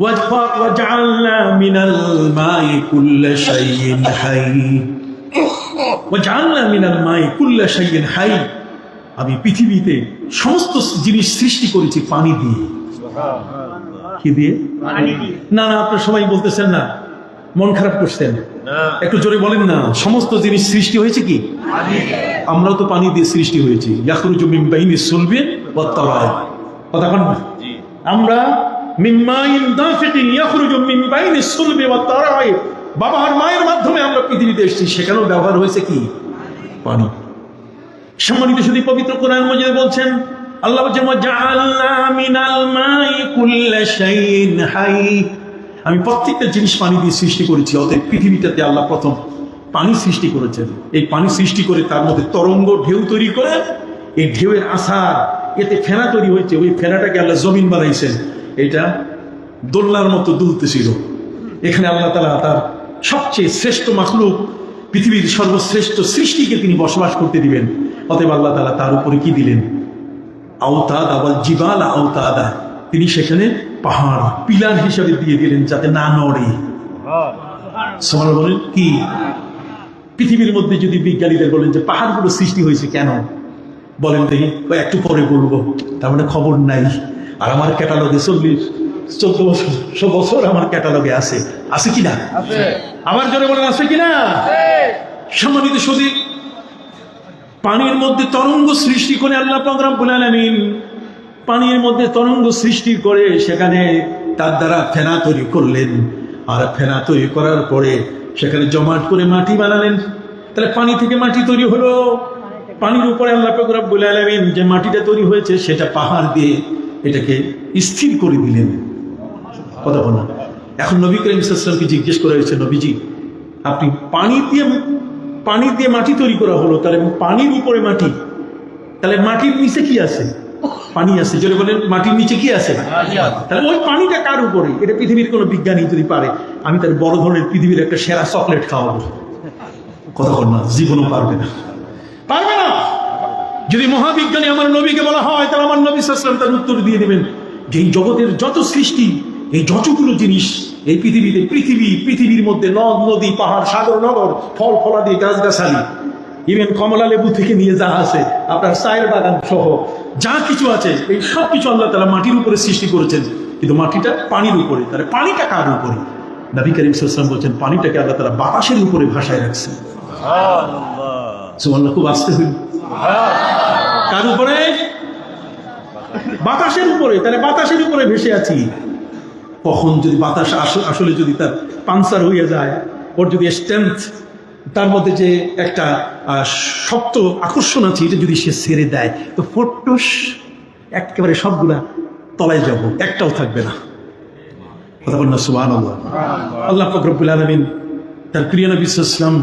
وجعلنا من الماء كل شيء حي وجعلنا من الماء كل شيء حي আমি পৃথিবীতে সমস্ত জিনিস সৃষ্টি করেছি পানি দিয়ে। কি দিয়ে? না না, আপনারা সবাই বলতেছেন না, মন খারাপ করছেন, একটু জোরে বলেন না। সমস্ত জিনিস সৃষ্টি হয়েছে কি? আমরাও তো পানি দিয়ে সৃষ্টি হয়েছি। ইয়াখরুজু মিন বাইনিস সুলবি ওয়াত তারাইব, কথা বলেন না? আমরা মিন মাইন দাফিকিন ইয়াখরুজু মিন বাইনিস সুলবি ওয়াত তারাইব, বাবা আর মায়ের মাধ্যমে আমরা পৃথিবীতে এসেছি, সেখানেও ব্যবহার হয়েছে কি? পানি। সম্মানিত শুধু পবিত্র কোরআন মাজিদে বলছেন, আল্লাহ বলছেন ওয়াজআলনা মিনাল মাই কুল্লা শাইইন হাই, আমি প্রত্যেকটা জিনিস পানি দিয়ে সৃষ্টি করেছি। অতএব পৃথিবীটাতে আল্লাহ প্রথম পানি সৃষ্টি করেছেন। এই পানি সৃষ্টি করে তার মধ্যে তরঙ্গ ঢেউ তৈরি করে, এই ঢেউয়ের আসার এতে ফেনা তৈরি হয়েছে। ওই ফেনাটাকে আল্লাহ জমিন বানাইছেন, এটা দোলনার মতো দুলতেছিল। এখানে আল্লাহ তাআলা তার সবচেয়ে শ্রেষ্ঠ মাখলুক, পৃথিবীর সর্বশ্রেষ্ঠ সৃষ্টিকে তিনি বসবাস করতে দিবেন। অতএব আল্লাহ তাআলা তার উপরে কি দিলেন? আওতাদা ওয়াল জিবাল আওতাদা, তিনি সেখানে পাহাড় পিলার হিসাবে দিয়ে দিলেন যাতে না নড়ে। সুবহানাল্লাহ বলেন। কি পৃথিবীর মধ্যে যদি বিজ্ঞানীদের বলেন যে পাহাড়গুলো সৃষ্টি হয়েছে কেন, বলেন দেখি, একটু পরে বলবো, তার মানে খবর নাই। আর আমার ক্যাটালগে 1400 বছর আমার ক্যাটালগে আছে, আছে কিনা? আমার জন্য বলেন আছে কিনা? সম্মানিত সুধী, পানির মধ্যে তরঙ্গ সৃষ্টি করে আল্লাহ পাক রব্বুল আলামিন পানির মধ্যে তরঙ্গ সৃষ্টি করে সেখানে তার দ্বারা ফেনা তৈরি করলেন। আর ফেনা তৈরি করার পরে সেখানে জমাট করে মাটি বানালেন। তাহলে পানি থেকে মাটি তৈরি হলো। পানির উপরে আল্লাহ পাক রব্বুল আলামিন যে মাটিটা তৈরি হয়েছে সেটা পাহাড় দিয়ে এটাকে স্থির করে দিলেন। কথা বলুন। এখন নবী করিম সাল্লাল্লাহু আলাইহি ওয়াসাল্লামকে জিজ্ঞেস করা হয়েছে, নবীজি আপনি পানি দিয়ে মাটি তৈরি করা হলো, তাহলে পানির উপরে মাটি, তাহলে মাটির নিচে কি আছে? পানি আছে। যদি বলেন মাটির নিচে কি আছে? তাহলে ওই পানিটা কার উপরে? এটা পৃথিবীর কোনো বিজ্ঞানী যদি পারে, আমি তার বড় ধরনের পৃথিবীর একটা সেরা চকলেট খাওয়াবো। কথা বল না, জীবনও পারবে না, পারবে না। যদি মহাবিজ্ঞানী আমার নবীকে বলা হয়, তাহলে আমার নবী সাল্লাল্লাহু আলাইহি ওয়াসাল্লাম তার উত্তর দিয়ে দেবেন যে এই জগতের যত সৃষ্টি, এই যতগুলো জিনিস এই পৃথিবীতে, পৃথিবীর মধ্যে নদ নদী পাহাড় সাগর নগর ফল ফলাদি গাছগাছালি, ইভেন কমলা লেবু থেকে নিয়ে যা আছে, আপনার চায়ের বাগান সহ যা কিছু আছে, এই সব কিছু আল্লাহ তাআলা মাটির উপরে সৃষ্টি করেছেন। কিন্তু মাটিটা পানির উপরে, তাহলে পানিটা কার উপরে? নবী করিম সাল্লাল্লাহু আলাইহি ওয়াসাল্লাম বলছেন পানিটাকে আল্লাহ তাআলা বাতাসের উপরে ভাসায় রাখছেন। সুবহানাল্লাহ, খুব আস্তে হইল। কার উপরে? বাতাসের উপরে। তাহলে বাতাসের উপরে ভেসে আছি। কখন যদি বাতাস আসলে যদি তার পাঞ্চার হয়ে যায়, ওর যদি স্ট্রেংথ, তার মধ্যে যে একটা শক্ত আকর্ষণ আছে, এটা যদি সে ছেড়ে দেয় তো ফট্টস একেবারে সবগুলা তলায় যাব, একটাও থাকবে না। কথা বল না সুবহানাল্লাহ। আল্লাহ পাক রব্বুল আলামিন তার প্রিয় নবী সাল্লাল্লাহু আলাইহি ওয়াসাল্লাম,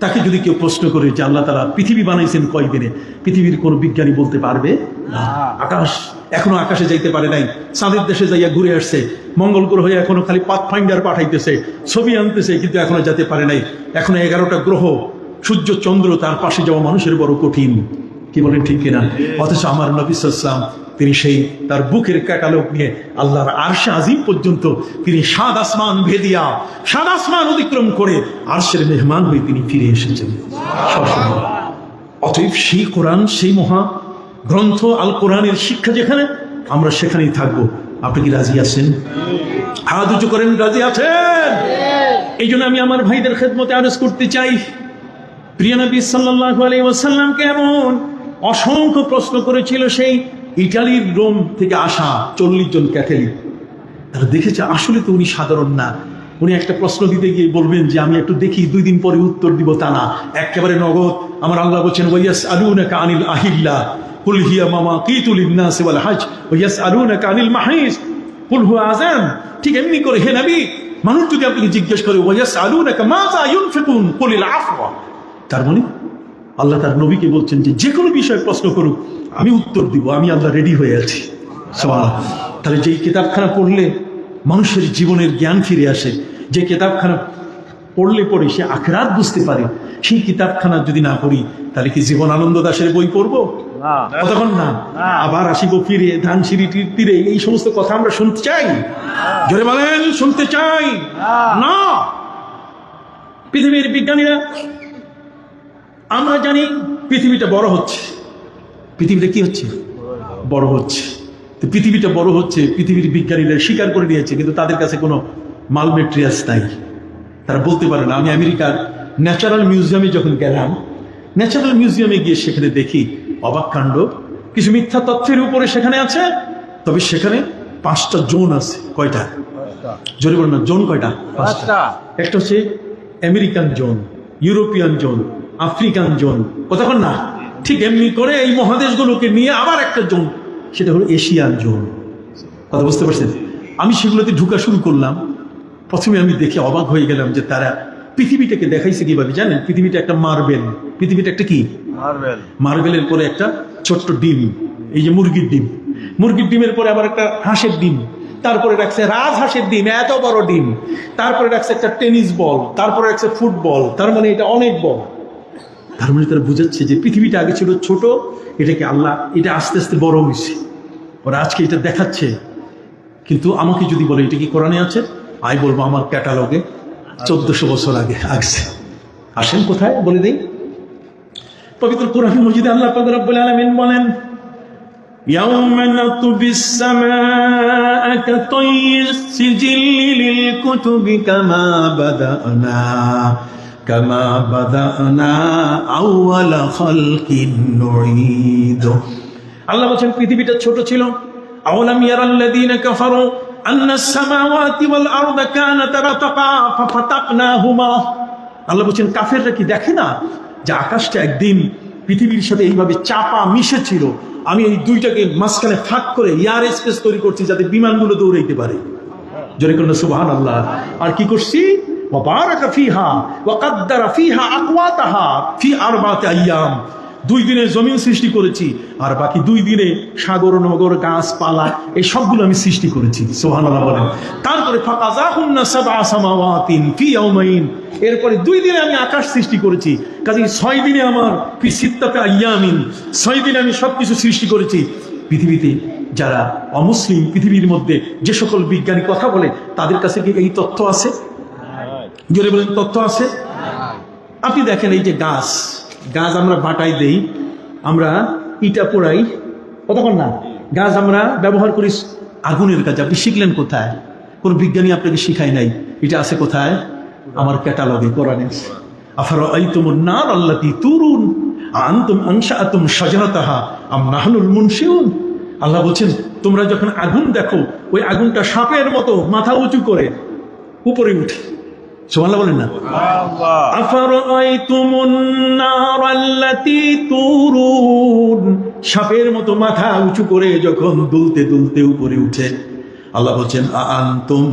তাকে যদি কেউ প্রশ্ন করে যে আল্লাহ তাআলা পৃথিবী বানাইছেন কয় দিনে, পৃথিবীর কোন বিজ্ঞানী বলতে পারবে না। আকাশ, এখনো আকাশে যাইতে পারে নাই, চাঁদের দেশে যাইয়া ঘুরে আসছে, মঙ্গল গ্রহে এখনো খালি পাথফাইন্ডার পাঠাইতেছে, ছবি আনতেছে, কিন্তু এখনো যেতে পারে নাই। এখনো 11টা গ্রহ, সূর্য চন্দ্র, তার পাশে যাওয়া মানুষের বড় কঠিন। কি বলেন ঠিক কিনা? অথচ আমার নবী সাল্লাল্লাহু আলাইহি ওয়াসাল্লাম তিনি সেই তার বুকের ক্যাটালগ নিয়ে আল্লাহর আরশে আজিম পর্যন্ত তিনি 7 আসমান ভেদিয়া, 7 আসমান অতিক্রম করে আরশের মেহমান হয়ে তিনি ফিরে এসেছেন। অতএব সেই কোরআন, সেই মহা গ্রন্থ আল কোরআনের শিক্ষা যেখানে, আমরা সেখানেই থাকবো। আপনি কি রাজি আছেন? হাত উঁচু করেন, রাজি আছেন? এই জন্য আমি আমার ভাইদের খেদমতে আরজ করতে চাই, প্রিয় নবী সাল্লাল্লাহু আলাইহি ওয়াসাল্লামকে এমন অসংখ্য প্রশ্ন করেছিল সেই ইটালির রোম থেকে আসা 40 জন ক্যাথলিক। তারা দেখেছে আসলে তো উনি সাধারণ না। উনি একটা প্রশ্ন দিতে গিয়ে বলবেন যে আমি একটু দেখি, 2 দিন পরে উত্তর দিব, তা না, একেবারে নগদ। আমার আল্লাহ বলছেন ওয়ায়াসআলুনাকা আনিল আহিল্লা কুল হিয়া মাওয়াকিতু লিন-নাসি ওয়াল হজ ওয়ায়াসআলুনাকা আনিল মাহিজ কুল হুয়া আযান। ঠিক এমনি করে হে নবী, মানুষ যদি আপনাকে জিজ্ঞেস করে ওয়ায়াসআলুনাকা মাযা ইউনফিকুন কুলিল আফওয়া, তার মানে আল্লাহ তার নবীকে বলছেন যে যে কোনো বিষয়ে প্রশ্ন করুক, আমি উত্তর দিব, আমি আল্লাহ রেডি হয়ে আছি। সুবহানাল্লাহ। তাহলে যেই কিতাবখানা পড়লে মানুষের জীবনের জ্ঞান ফিরে আসে, যে কিতাবখানা পড়লে পরে সে আখিরাত বুঝতে পারে, সেই কিতাবখানা যদি না পড়ি তাহলে কি জীবন আনন্দ দাশের বই পড়বো? কতক্ষণ না? আবার আসিব ফিরে ধানসিঁড়িটির তীরে, এই সমস্ত কথা আমরা শুনতে চাই? জোরে বলেন, শুনতে চাই না। পৃথিবীর বিজ্ঞানীরা, আমরা জানি পৃথিবীটা বড় হচ্ছে। পৃথিবীটা কি হচ্ছে? বড় হচ্ছে। তো পৃথিবীটা বড় হচ্ছে, পৃথিবীর বিজ্ঞানীরা স্বীকার করে নিয়েছে, কিন্তু তাদের কাছে কোনো মালমেট্রিয়াস নাই। তারা বলতে পারে না। আমি আমেরিকার ন্যাচারাল মিউজিয়ামে যখন গেলাম, ন্যাচারাল মিউজিয়ামে গিয়ে সেখানে দেখি অবাক কাণ্ড। কিছু মিথ্যা তথ্যের উপরে সেখানে আছে, তবে সেখানে 5টা জোন আছে। কয়টা? জোরে বলেন না, জোন কয়টা? 5টা। একটা হচ্ছে American zone, European zone, African zone, কতক্ষণ না? ঠিক এমনি করে এই মহাদেশগুলোকে নিয়ে আবার একটা জোন, সেটা হলো এশিয়ান জোন। কথা বুঝতে পারছেন? আমি সেগুলোতে ঢুকা শুরু করলাম। প্রথমে আমি দেখে অবাক হয়ে গেলাম যে তারা পৃথিবীটাকে দেখাইছে কিভাবে জানেন? পৃথিবীটা একটা মার্বেল। পৃথিবীটা একটা কি? মার্বেলের পরে একটা ছোট্ট ডিম, এই যে মুরগির ডিম, মুরগির ডিমের পরে আবার একটা হাঁসের ডিম, তারপরে রাখছে রাজহাঁসের ডিম, এত বড় ডিম, তারপরে রাখছে একটা টেনিস বল, তারপরে রাখছে ফুটবল। তার মানে এটা অনেক বড়। তার মানে তারা বুঝাচ্ছে যে পৃথিবীটা আগে ছিল ছোট, এটাকে আল্লাহ, এটা আস্তে আস্তে বড় হয়েছে। ওরা আজকে এটা দেখাচ্ছে। কিন্তু আমাকে যদি বলে এটা কি কোরআনে আছে, আমি বলবো আমার ক্যাটালগে 1400 বছর আগে আসছে। আসেন কোথায় বলে দেই। পবিত্র কোরআন মজিদে আল্লাহ পাক রব্বুল আলামিন বলেন, ইয়াউমা নাতুবিস সামাআ কাতাইয়িস সিজিল্লি লিল কুতুবি কামা বাদানা আউয়ালা খালকিন নুঈদ। আল্লাহ বলেন পৃথিবীটা ছোট ছিল। আওয়ালাম ইয়ারাল্লাযীনা কাফারু আন্নাস সামাওয়াতি ওয়াল আরদা কানাতা রাতকা ফাফাতাকনাহুমা। আল্লাহ বলেন কাফেররা কি দেখে না যে আকাশটা একদিন পৃথিবীর সাথে এইভাবে চাপা মিশে ছিল, আমি এই দুইটাকে মাঝখানে ফাঁক করে এয়ার স্পেস তৈরি করছি যাতে বিমানগুলো দৌড়াইতে পারে। জোরে করুন সুবহানাল্লাহ। আর কি করছি? ওয়াবারাকা ফিহা ওয়া কাদ্দারা ফিহা আকওয়াতাহা ফি আরবাতি আইয়াম। 2 দিনে জমিন সৃষ্টি করেছি, আর বাকি 2 দিনে সাগর নগর গাছপালা এই সবগুলো আমি সৃষ্টি করেছি। সুবহানাল্লাহ বলেন। তারপরে ফাকাযাহুন্না সাবআ সামাওয়াতিন ফি ইয়াওমাইন, এরপরে 2 দিনে আমি আকাশ সৃষ্টি করেছি। কাজেই 6 দিনে আমার ফি সিত্তাতি আইয়ামিন, 6 দিনে আমি সবকিছু সৃষ্টি করেছি। পৃথিবীতে যারা অমুসলিম, পৃথিবীর মধ্যে যে সকল বিজ্ঞানী কথা বলে, তাদের কাছে কি এই তথ্য আছে? জোরে বলেন, তথ্য আছে? আপনি দেখেন এই যে গাছ আমরা বাটাই দেই, আমরা ইটা পোড়াই, কতক্ষণ না? গাছ আমরা ব্যবহার করি আগুনের কাজে। আপনি শিখলেন কোথায়? কোন বিজ্ঞানী আপনাকে শিখায় নাই। এটা আছে কোথায়? আমার ক্যাটালগে, কোরআনে। আফারাআইতুমুন নার আল্লাতী তুরুন আনতুম আনশাআতুম শাজারাতাহা আম নাহনুল মুনশিউন। আল্লাহ বলছেন তোমরা যখন আগুন দেখো, ওই আগুনটা সাপের মতো মাথা উঁচু করে উপরে উঠে। সুবহানাল্লাহ বলেন না? আফারাআইতুমুন নার আল্লাতী তুরুন, সাপের মতো মাথা উঁচু করে যখন দুলতে দুলতে উপরে উঠে, আল্লাহ বলছেন আনতুম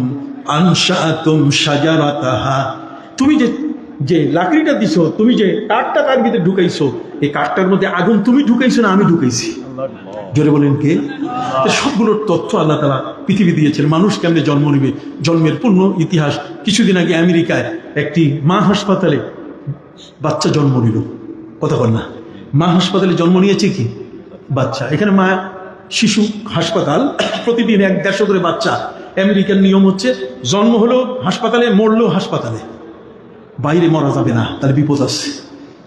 আনশাআতুম শাজারাতাহা, তুমি যে লাকড়িটা দিছো, তুমি যে কাঠটা তার ভিতরে ঢুকাইছো, এই কাঠটার মধ্যে আগুন তুমি ঢুকাইছো না আমি ঢুকাইছি? জোরে বলেন কে? সবগুলোর তথ্য আল্লাহ তাআলা পৃথিবী দিয়েছেন। মানুষ কেমনে জন্ম নেবে, জন্মের পূর্ণ ইতিহাস। কিছুদিন আগে আমেরিকায় একটি মা হাসপাতালে বাচ্চা জন্ম নিল। কতক্ষণ না? মা হাসপাতালে জন্ম নিয়েছে কি বাচ্চা। এখানে মা শিশু হাসপাতাল, প্রতিদিন 1-150 করে বাচ্চা। আমেরিকার নিয়ম হচ্ছে জন্ম হলো হাসপাতালে, মরলেও হাসপাতালে, বাইরে মরা যাবে না, তার বিপদ আছে।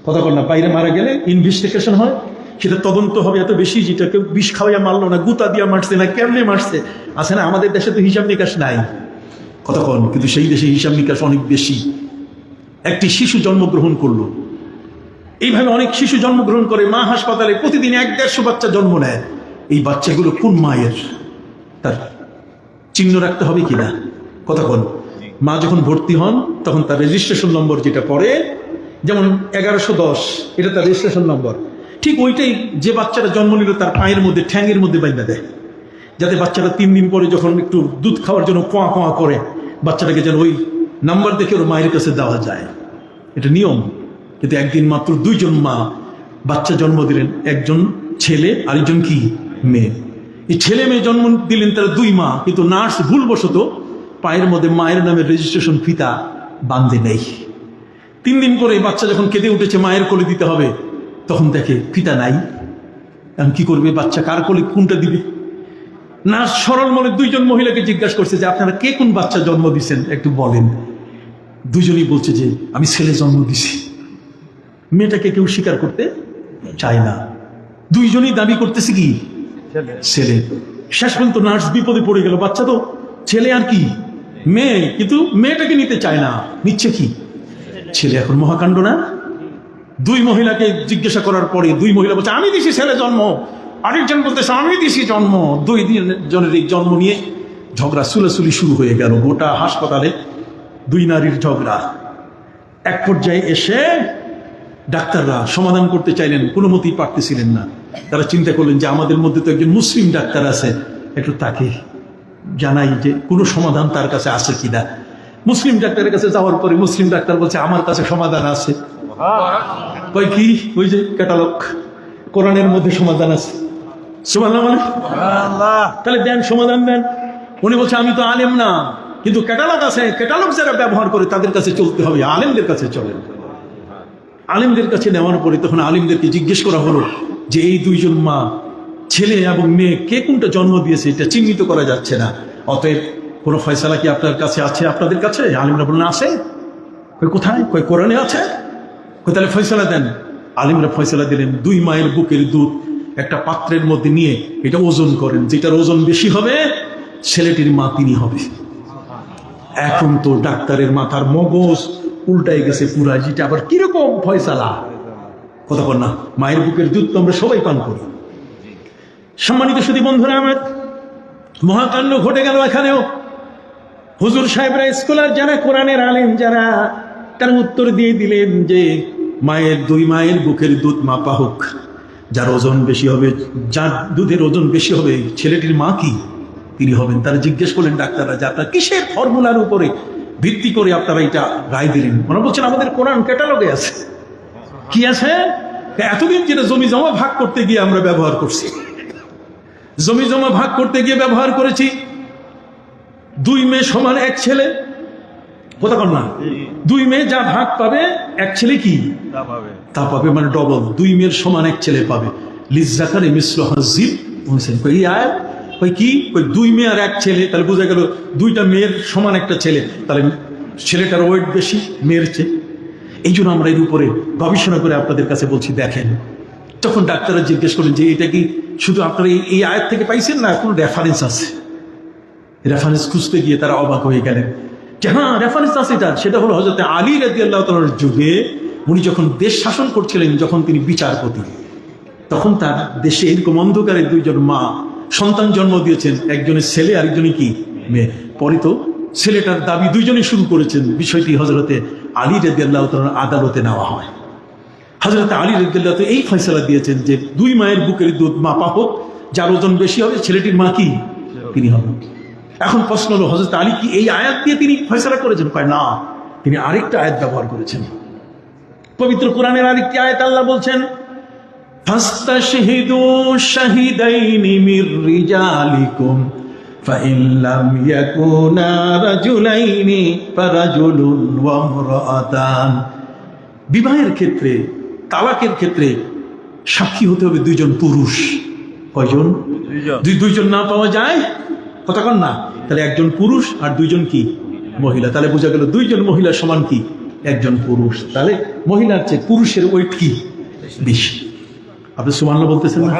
কতক্ষণ না? বাইরে মারা গেলে ইনভেস্টিগেশন হয়, সেটা তদন্ত হবে এত বেশি, যেটা কেউ বিষ খাওয়াইয়া মারলো না, গুতা দিয়া মারছে না, কেমনে মারছে আছে না। আমাদের দেশে তো হিসাব নিকাশ নাই কতক্ষণ, কিন্তু সেই দেশে হিসাব নিকাশ অনেক বেশি। একটি শিশু জন্মগ্রহণ করলো, এইভাবে অনেক শিশু জন্মগ্রহণ করে মা হাসপাতালে, প্রতিদিন 1-150 বাচ্চা জন্ম নেয়। এই বাচ্চাগুলো কোন মায়ের, তার চিহ্ন রাখতে হবে কিনা। কতক্ষণ? মা যখন ভর্তি হন তখন তার রেজিস্ট্রেশন নম্বর যেটা পড়ে, যেমন 1110, এটা তার রেজিস্ট্রেশন নম্বর। ঠিক ওইটাই যে বাচ্চাটা জন্ম নিল তার পায়ের মধ্যে, ঠ্যাঙের মধ্যে বাইন্ধা দেয়, যাতে বাচ্চাটা 3 দিন পরে যখন একটু দুধ খাওয়ার জন্য কোয়া কোয়া করে, বাচ্চাটাকে যেন ওই নাম্বার দেখে ওর মায়ের কাছে দেওয়া যায়। এটা নিয়ম। কিন্তু একদিন মাত্র 2 জন মা বাচ্চা জন্ম দিলেন, একজন ছেলে আরেকজন কি মেয়ে। এই ছেলে মেয়ে জন্ম দিলেন তারা 2 মা, কিন্তু নার্স ভুলবশত পায়ের মধ্যে মায়ের নামে রেজিস্ট্রেশন ফিতা বাঁধে নেই। 3 দিন পরে বাচ্চা যখন কেঁদে উঠেছে, মায়ের কোলে দিতে হবে, তখন দেখে ফিতা নাই। এখন কি করবে? বাচ্চা কার কোলে কোনটা দিবে? নার্স সরল মনে দুইজন মহিলাকে জিজ্ঞাসা করছে যে আপনারা কে কোন বাচ্চা জন্ম দিচ্ছেন একটু বলেন। দুজনই বলছে যে আমি ছেলে জন্ম দিছি। মেয়েটাকে কেউ স্বীকার করতে চায় না, দুইজনই দাবি করতেছে কি ছেলে। শেষ পর্যন্ত নার্স বিপদে পড়ে গেল, বাচ্চা তো ছেলে আর কি মেয়ে, কিন্তু মেয়েটাকে নিতে চায় না, নিচ্ছে কি ছেলে। এখন মহাকাণ্ড না? দুই মহিলাকে জিজ্ঞাসা করার পরে দুই মহিলা বলছে আমি দিছি ছেলে জন্ম, আরেকজন বলতেছে আমি দিছি জন্ম। দুই জনের এই জন্ম নিয়ে ঝগড়া সুলাসুলি শুরু হয়ে গেল গোটা হাসপাতালে, দুই নারীর ঝগড়া। এক পর্যায়ে এসে ডাক্তাররা সমাধান করতে চাইলেন, কোনো মতেই পারতেছিলেন না। তারা চিন্তা করলেন যে আমাদের মধ্যে তো একজন মুসলিম ডাক্তার আছে, একটু তাকে জানাই যে কোনো সমাধান তার কাছে আছে কিনা। মুসলিম ডাক্তারের কাছে যাওয়ার পরে মুসলিম ডাক্তার বলছে আমার কাছে সমাধান আছে। কই কি? ওই যে ক্যাটালগ, কোরআনের মধ্যে সমাধান আছে। সুবহানাল্লাহ। তাহলে দেন, সমাধান দেন। উনি বলছে আমি তো আলেম না, কিন্তু ক্যাটালগ আছে, ক্যাটালগ যারা ব্যবহার করে তাদের কাছে চলতে হবে, আলেমদের কাছে চলেন। আলেমদের কাছে নেওয়ার পরে তখন আলেমদেরকে জিজ্ঞেস করা হলো যে এই দুইজন মা, ছেলে এবং মেয়ে, কে কোনটা জন্ম দিয়েছে এটা চিহ্নিত করা যাচ্ছে না, অতএব কোনো ফয়সালা কি আপনার কাছে আছে? আপনাদের কাছে? আলিমরা বললেন আছে। কোথায়? কই কোরআনে আছে। তাহলে ফয়সালা দেন। আলিমরা ফয়সালা দিলেন, দুই মায়ের বুকের দুধ একটা পাত্রের মধ্যে নিয়ে এটা ওজন করেন, যেটার ওজন বেশি হবে ছেলেটির মা তিনি হবে। এখন তো ডাক্তারের মাথার মগজ উল্টাই গেছে পুরা, যেটা আবার কিরকম ফয়সালা, কথা বল না। মায়ের বুকের দুধ তো আমরা সবাই পান করি। সম্মানিত সুধী বন্ধুরা আমার, মহাকাণ্ড ঘটে গেল এখানেও। হুজুর সাহেবরা, স্কলার যারা, কোরআনের আলেম যারা, তার উত্তর দিয়ে দিলেন যে মায়ের, দুই মায়ের বুকের দুধ মাপা হোক, যার ওজন বেশি হবে, যার দুধের ওজন বেশি হবে ছেলেটির মা কি তিনি হবেন। তারা জিজ্ঞেস করলেন ডাক্তাররা যে আপনারা কিসের ফর্মুলার উপরে ভিত্তি করে আপনারা এটা রায় দিলেন? ওরা বলছেন আমাদের কোরআন ক্যাটালগে আছে। কি আছে? এতদিন যেটা জমি জমা ভাগ করতে গিয়ে আমরা ব্যবহার করছি, জমি জমা ভাগ করতে গিয়ে ব্যবহার করেছি। দুই মেয়ে সমান এক ছেলে, কথা কর না। দুই মেয়ে যা ভাগ পাবে এক ছেলে কি তা পাবে, মানে ডবল। দুই মেয়ের সমান এক ছেলে পাবে। লিজ্জাকারি মিসলু হাজ্জিল উনসাইন। এই আয়াত কই কি? কই দুই মেয়ে আর এক ছেলে, তাহলে বোঝা গেল দুইটা মেয়ের সমান একটা ছেলে, তাহলে ছেলেটার ওয়েট বেশি মেয়ের চেয়ে। এই জন্য আমরা এর উপরে গবেষণা করে আপনাদের কাছে বলছি। দেখেন, তখন ডাক্তাররা জিজ্ঞেস করেন যে এটা কি শুধু আপনারা এই আয়াত থেকে পাইছেন না কোনো রেফারেন্স আছে? রেফারেন্স খুঁজতে গিয়ে তারা অবাক হয়ে গেলেন যে হ্যাঁ রেফারেন্স আছে এটা। সেটা হলো হযরত আলী রাদিয়াল্লাহু তাআলার যুগে, উনি যখন দেশ শাসন করছিলেন, যখন তিনি বিচারপতি, তখন তার দেশে এরকম অন্ধকারে দুইজন মা সন্তান জন্ম দিয়েছেন, একজনের ছেলে আরেকজনের কি মেয়ে। পরে তো ছেলেটার দাবি দুইজনই শুরু করেছেন, বিষয়টি হযরতে আলী রাদিয়াল্লাহু তাআলার আদালতে নেওয়া হয়। হযরত আলী রাদিয়াল্লাহু তাআলা এই ফয়সালা দিয়েছেন যে দুই মায়ের বুকের দুধ মাপা হোক, যার ওজন বেশি হবে ছেলেটির মা কি তিনি হবেন। এখন প্রশ্ন হলো হযরত আলী কি এই আয়াত দিয়ে তিনি ফয়সালা করেছেন? কয় না, তিনি আরেকটা আয়াত ব্যবহার করেছেন। পবিত্র কোরআনের আরেকটি আয়াত আল্লাহ বলছেন, ফাস্তাশহিদু শাহিদাইনি মির রিজালিকুম ফাইন লাম ইয়াকুনা রাজুলাইনি ফারাজুলুন ওয়া ইমরাআতান। বিবাহের ক্ষেত্রে, তালাকের ক্ষেত্রে সাক্ষী হতে হবে দুইজন পুরুষ। কয়জন? দুইজন না পাওয়া যায়, কথা কন না। তাহলে একজন পুরুষ আর দুইজন কি মহিলা। তাহলে বোঝা গেল দুইজন মহিলা সমান কি একজন পুরুষ। তাহলে মহিলার চেয়ে পুরুষের ওয়েট কি বেশি। আপনি সুবহানাল্লাহ বলতেছেন না?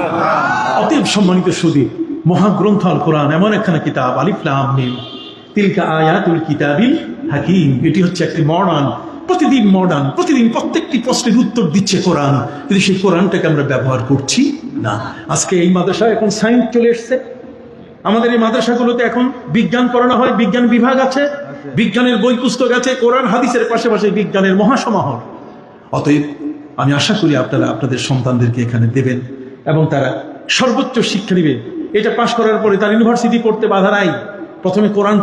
অতএব সম্মানিত সুধী, মহাগ্রন্থ আল কোরআন এমন একখানা কিতাব, আলিফ লাম মিম তিলকা আয়াতুল কিতাবিল হাকিম। এটি হচ্ছে একটি মডার্ন, প্রতিদিন প্রত্যেকটি প্রশ্নের উত্তর দিচ্ছে কোরআন, কিন্তু সেই কোরআনটাকে আমরা ব্যবহার করছি না। আজকে এই মাদ্রাসায় এখন সায়েন্স চলে এসছে। আমাদের এই মাদ্রাসাগুলোতে এখন বিজ্ঞান পড়ানো হয়, বিজ্ঞান বিভাগ আছে, বিজ্ঞানের বই পুস্তক আছে, কোরআন হাদিসের পাশাপাশি বিজ্ঞানের মহাসমাহার। অতএব আমি আশা করি আপনারা আপনাদের সন্তানদেরকে এখানে দেবেন এবং তারা সর্বোচ্চ শিক্ষা নেবে। এটা পাশ করার পরে তার ইউনিভার্সিটি পড়তে বাধা নাই, প্রথমে কোরআন